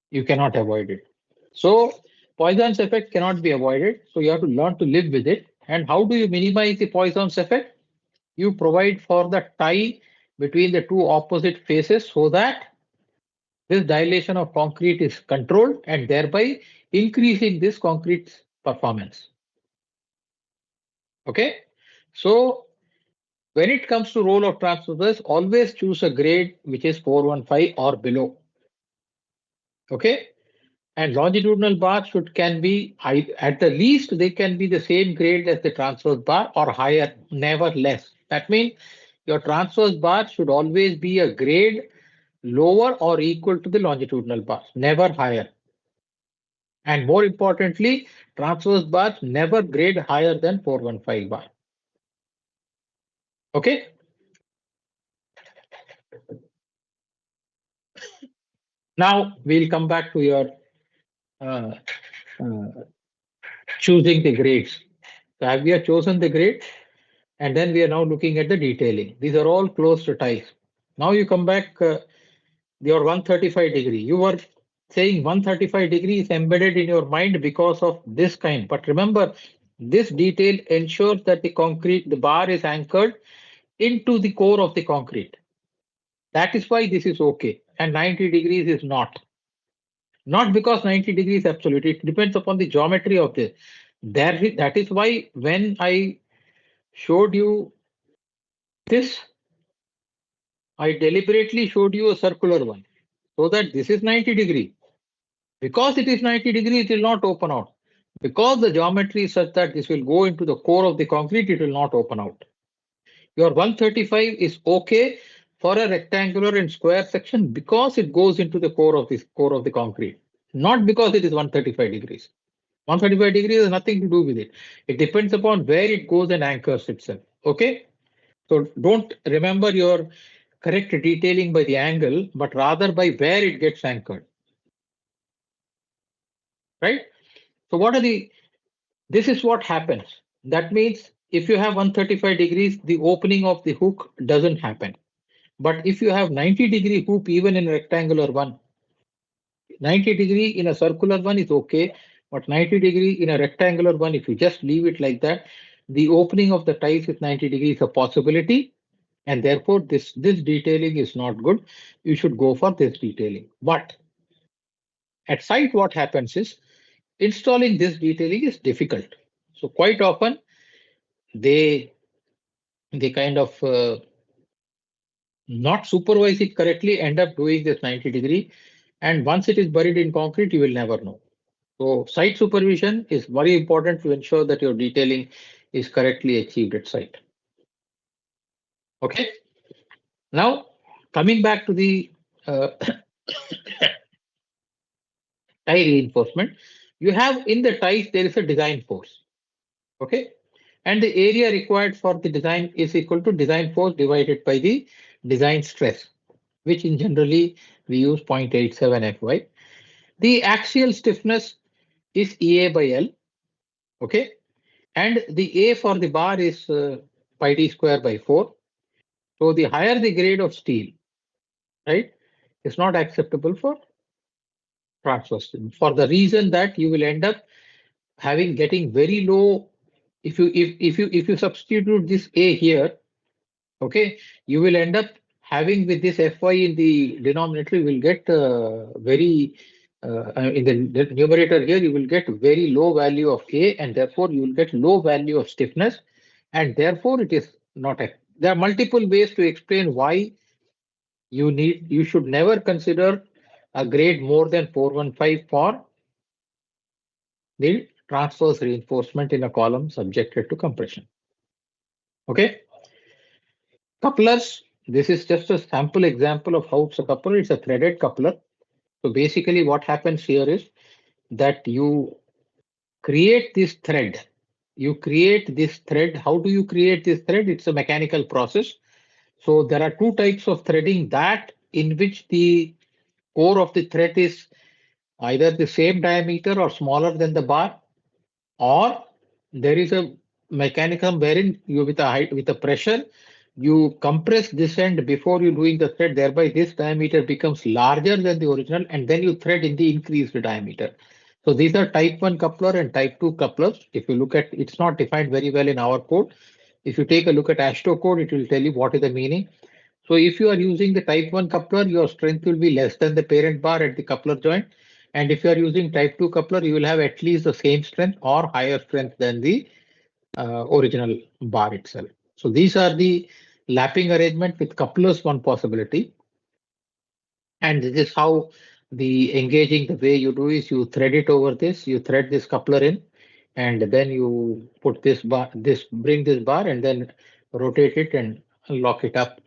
You cannot avoid it. So Poisson's effect cannot be avoided. So you have to learn to live with it. And how do you minimize the Poisson's effect? You provide for the tie between the two opposite faces so that this dilation of concrete is controlled and thereby increasing this concrete's performance. Okay. So when it comes to role of transversers, always choose a grade which is 415 or below. Okay. And longitudinal bar can be at the least they can be the same grade as the transverse bar or higher, never less. That means your transverse bar should always be a grade lower or equal to the longitudinal bar, never higher. And more importantly, transverse bars never grade higher than 415 bar. Okay. Now we'll come back to your uh, uh, choosing the grades. So we have chosen the grade and then we are now looking at the detailing. These are all closed ties. Now you come back your 135-degree. You were saying 135-degree is embedded in your mind because of this kind. But remember, this detail ensures that the bar is anchored into the core of the concrete. That is why this is okay. And 90 degrees is not. Not because 90 degrees absolute. It depends upon the geometry of this. That is why when I showed you this, I deliberately showed you a circular one so that this is 90 degree. Because it is 90 degrees, it will not open out. Because the geometry is such that this will go into the core of the concrete, it will not open out. Your 135 is okay for a rectangular and square section because it goes into the core of the concrete. not because it is 135 degrees. 135 degrees has nothing to do with it. It depends upon where it goes and anchors itself. Okay. So don't remember your correct detailing by the angle, but rather by where it gets anchored. Right. So this is what happens. That means if you have 135 degrees, the opening of the hook doesn't happen. But if you have 90-degree hoop, even in a rectangular one, 90-degree in a circular one is okay, but 90-degree in a rectangular one, if you just leave it like that, the opening of the ties with 90 degrees is a possibility, and therefore this detailing is not good. You should go for this detailing. But at site, what happens is installing this detailing is difficult. So quite often they kind of not supervise it correctly, end up doing this 90-degree, and once it is buried in concrete, you will never know. So site supervision is very important to ensure that your detailing is correctly achieved at site. Okay. Now coming back to the uh, tie reinforcement, you have in the ties there is a design force. Okay. And the area required for the design is equal to design force divided by the design stress, which in generally we use 0.87 Fy. The axial stiffness is EA by L. Okay. And the A for the bar is pi d square by 4. So the higher the grade of steel, right, is not acceptable for transverse for the reason that you will end up getting very low. If you substitute this A here, okay, you will end up having with this Fy in the denominator, you will get very in the numerator here, you will get very low value of A, and therefore you will get low value of stiffness, and therefore it is not a. There are multiple ways to explain why you should never consider a grade more than 415 for the transverse reinforcement in a column subjected to compression. Okay. Couplers, this is just a sample example of how it's a coupler. It's a threaded coupler. So basically what happens here is that you create this thread. You create this thread. How do you create this thread? It's a mechanical process. So there are two types of threading, that in which the core of the thread is either the same diameter or smaller than the bar, or there is a mechanism wherein you with a height with a pressure you compress this end before you doing the thread, thereby this diameter becomes larger than the original, and then you thread in the increased diameter. So these are type 1 coupler and type 2 couplers. If you look at, it's not defined very well in our code. If you take a look at ASHTO code, it will tell you what is the meaning. So if you are using the type 1 coupler, your strength will be less than the parent bar at the coupler joint. And if you are using type 2 coupler, you will have at least the same strength or higher strength than the original bar itself. So these are the lapping arrangement with couplers, one possibility. And this is how the engaging, the way you do is you thread it over this, you thread this coupler in, and then you put this bar, bring this bar and then rotate it and lock it up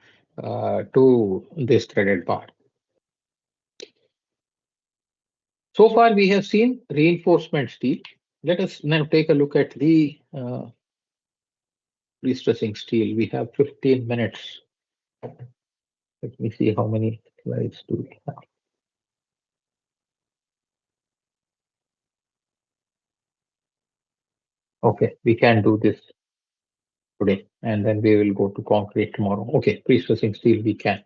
to this threaded bar. So far we have seen reinforcement steel. Let us now take a look at the pre-stressing steel. We have 15 minutes. Let me see how many slides do we have. Okay, we can do this today and then we will go to concrete tomorrow. Okay, pre-stressing steel we can.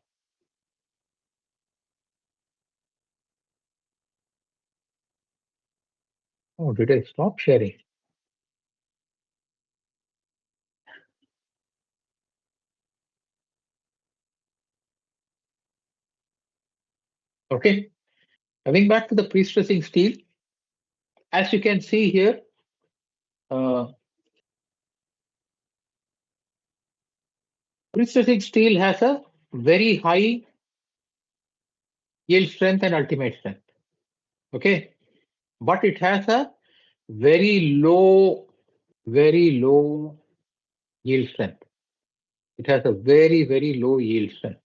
Oh, did I stop sharing? Okay, coming back to the pre-stressing steel, as you can see here, pre-stressing steel has a very high yield strength and ultimate strength. Okay, but it has a very low yield strength. It has a very low yield strength.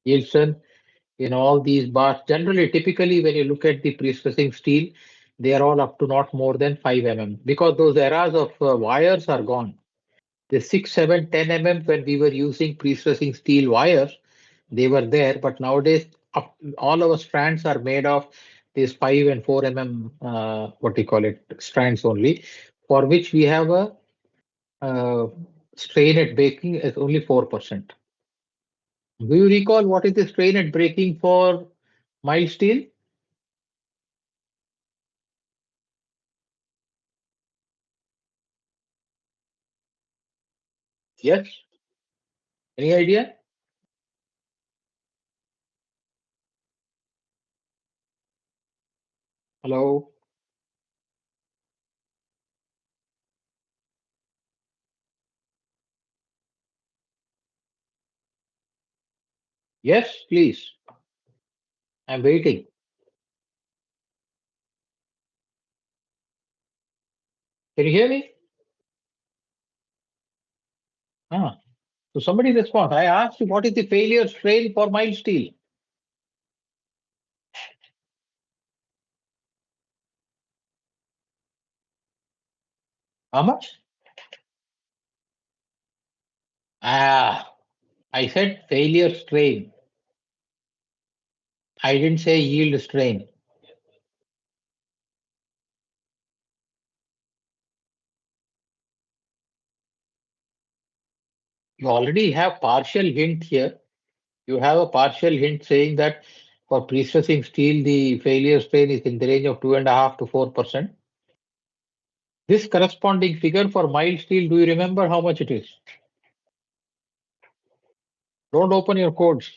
Yield strength in all these bars. Generally, typically, when you look at the pre-stressing steel, they are all up to not more than 5 mm because those eras of wires are gone. The 6, 7, 10 mm when we were using pre-stressing steel wires, they were there, but nowadays all our strands are made of these 5 and 4 what do you call it, strands only, for which we have a uh, strain at breaking is only 4%. Do you recall what is the strain at breaking for mild steel? Yes. Any idea? Hello? Yes, please. I'm waiting. Can you hear me? Ah, so somebody respond. I asked you what is the failure strain for mild steel? How much? Ah, I said failure strain. I didn't say yield strain. You already have partial hint here. You have a partial hint saying that for pre-stressing steel, the failure strain is in the range of 2.5 to 4%. This corresponding figure for mild steel, do you remember how much it is? Don't open your codes.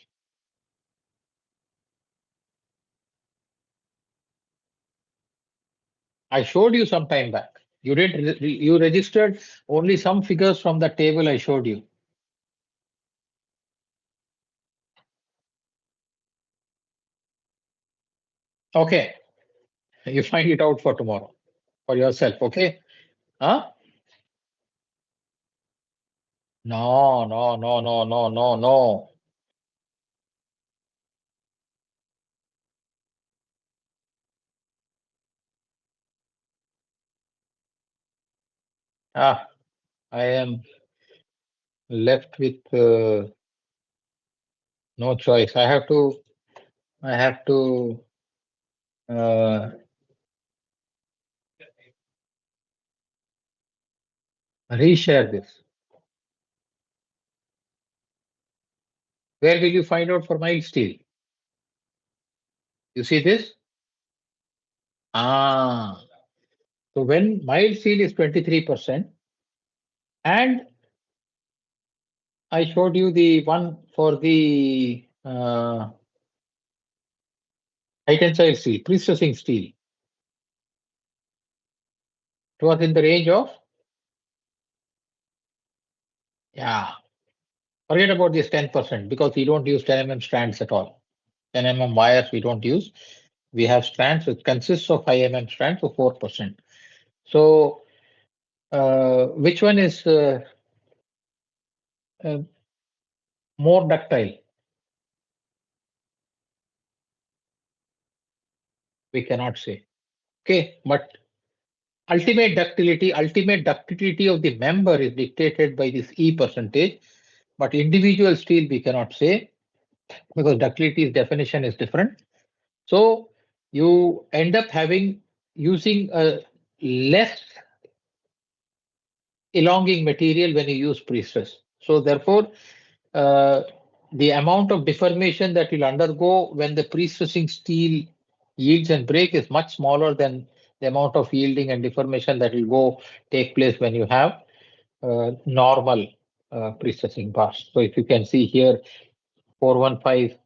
I showed you some time back. You registered only some figures from the table I showed you. Okay, you find it out for tomorrow for yourself. Okay? Huh? No, no, no, no, no, no, no. Ah, I am left with no choice. I have to uh, reshare this. Where will you find out for mild steel? You see this? Ah, so when mild steel is 23%, and I showed you the one for the high tensile steel, pre-stressing steel. It was in the range of, yeah, forget about this 10% because we don't use 10 strands at all. 10 wires we don't use. We have strands which consists of 5 strands, so 4%. So which one is uh, more ductile? We cannot say. Okay, but ultimate ductility of the member is dictated by this E percentage, but individual steel we cannot say because ductility's definition is different. So you end up using a less elonging material when you use pre-stress. So therefore, uh, the amount of deformation that will undergo when the pre-stressing steel yields and break is much smaller than the amount of yielding and deformation that will take place when you have normal pre-stressing bars. So if you can see here, 415,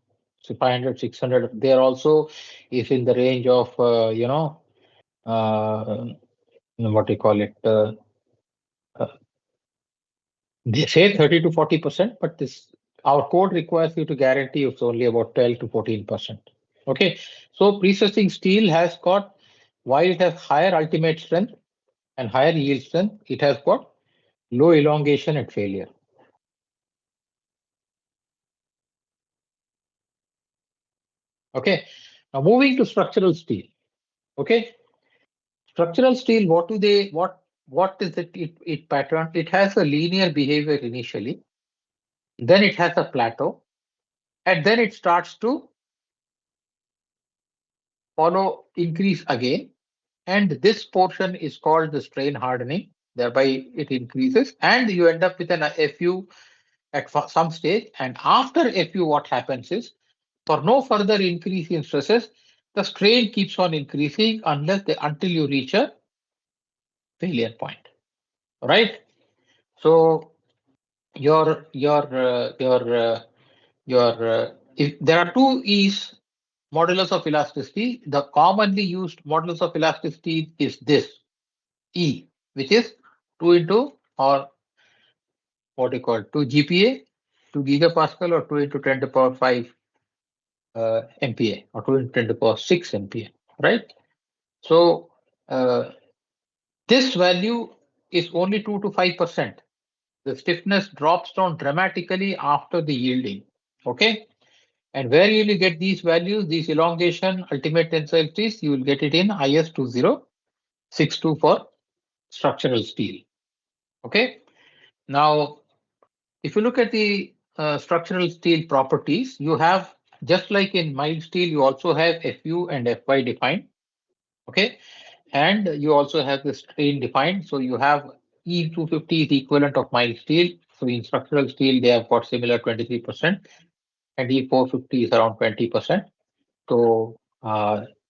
so 500, 600, there also is in the range of, what do you call it? Uh, they say 30 to 40%, but this our code requires you to guarantee it's only about 12 to 14%. Okay, so pre-stressing steel has got, while it has higher ultimate strength and higher yield strength, it has got low elongation at failure. Okay. Now moving to structural steel. Okay. Structural steel, what is it pattern? It has a linear behavior initially, then it has a plateau, and then it starts to follow increase again. And this portion is called the strain hardening. Thereby, it increases, and you end up with an FU at some stage. And after FU, what happens is, for no further increase in stresses, the strain keeps on increasing until you reach a failure point. Right? So if there are two E's, modulus of elasticity. The commonly used modulus of elasticity is this E, which is 2 into, or what do you call it, 2 GPa, 2 gigapascal, or 2 into 10 to the power 5 MPa, or 2 into 10 to the power 6 MPa, right? So this value is only 2 to 5%. The stiffness drops down dramatically after the yielding. Okay. And where will you get these values, these elongation, ultimate tensile stress? You will get it in IS 2062 for structural steel. Okay. Now, if you look at the structural steel properties, you have, just like in mild steel, you also have FU and FY defined. Okay. And you also have the strain defined. So you have E250 is equivalent of mild steel. So in structural steel, they have got similar 23%, and E450 is around 20%. So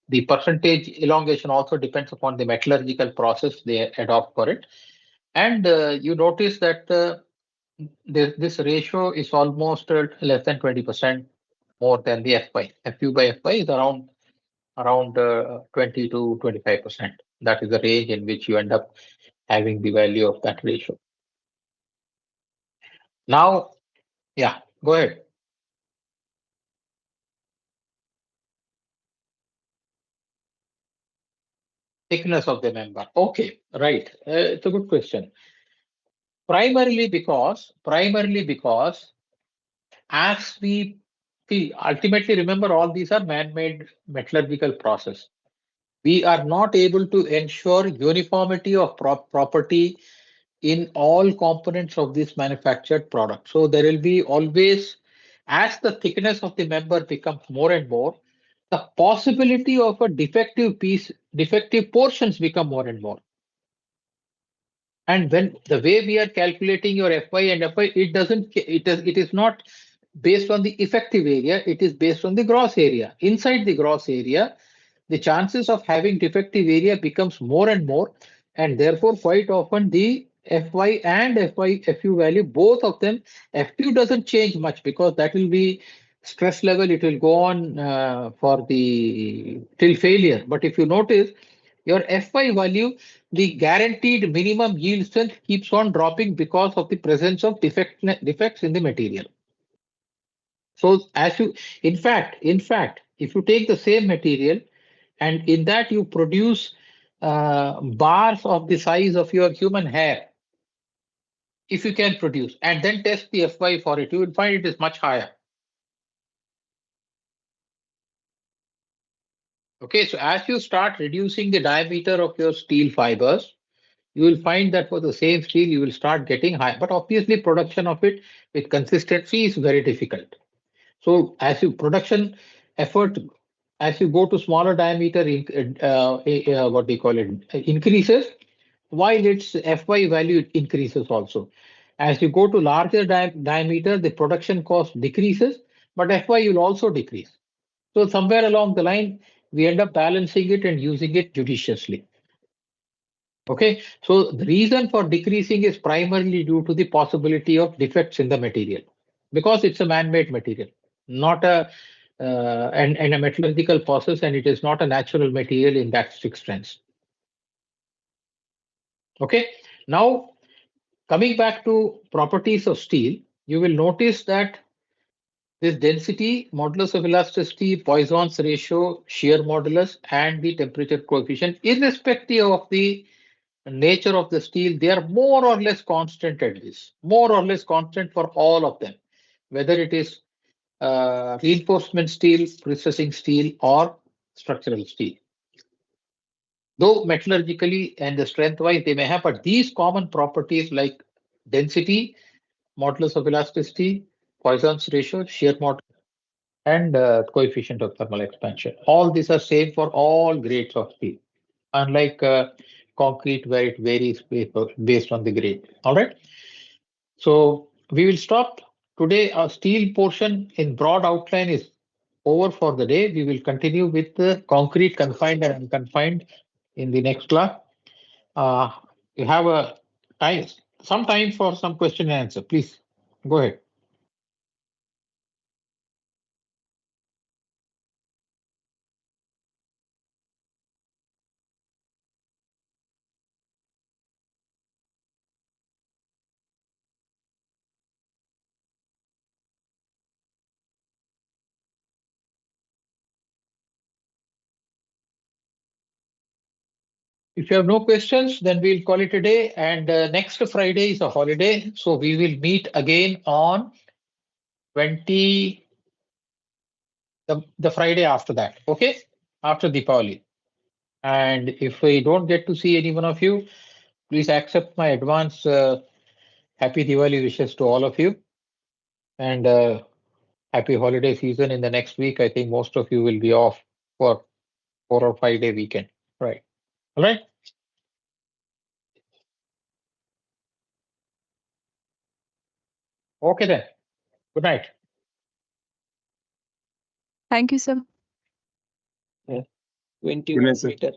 the percentage elongation also depends upon the metallurgical process they adopt for it. And you notice that this ratio is almost less than 20% more than the FY. FU by FY is around 20 to 25%. That is the range in which you end up having the value of that ratio. Now, yeah, go ahead. Thickness of the member. Okay, right. It's a good question. Primarily because as we see, ultimately remember, all these are man-made metallurgical process. We are not able to ensure uniformity of property in all components of this manufactured product. So there will be always, as the thickness of the member becomes more and more, the possibility of a defective portions become more and more. And when the way we are calculating your FY and FY, it is not based on the effective area, it is based on the gross area. Inside the gross area, the chances of having defective area becomes more and more, and therefore quite often the FY and FU value, both of them, FU doesn't change much because that will be stress level, it will go on for the till failure. But if you notice, your FY value, the guaranteed minimum yield strength keeps on dropping because of the presence of defects in the material. So in fact, if you take the same material and in that you produce bars of the size of your human hair, if you can produce and then test the FY for it, you will find it is much higher. Okay, so as you start reducing the diameter of your steel fibers, you will find that for the same steel, you will start getting high. But obviously, production of it with consistency is very difficult. So as you production effort, as you go to smaller diameter, what do you call it, increases, while its FY value increases also. As you go to larger diameter, the production cost decreases, but FY will also decrease. So somewhere along the line, we end up balancing it and using it judiciously. Okay, so the reason for decreasing is primarily due to the possibility of defects in the material because it's a man-made material, not and a metallurgical process, and it is not a natural material in that strict sense. Okay, now coming back to properties of steel, you will notice that this density, modulus of elasticity, Poisson's ratio, shear modulus, and the temperature coefficient, irrespective of the nature of the steel, they are more or less constant at this, more or less constant for all of them, whether it is reinforcement steel, processing steel, or structural steel. Though metallurgically and the strength-wise they may have, but these common properties like density, modulus of elasticity, Poisson's ratio, shear modulus, and coefficient of thermal expansion. All these are same for all grades of steel, unlike concrete where it varies based on the grade. All right. So we will stop today. Our steel portion in broad outline is over for the day. We will continue with the concrete confined and unconfined in the next class. Uh, you have a time, some time for some question and answer. Please go ahead. If you have no questions, then we'll call it a day. And next Friday is a holiday, so we will meet again on 20, the Friday after that. Okay, after Deepavali. And if we don't get to see any one of you, please accept my advance happy Diwali wishes to all of you, and happy holiday season in the next week. I think most of you will be off for 4 or 5 day weekend. Right. All right. Okay then. Good night. Thank you, sir. 21 meter.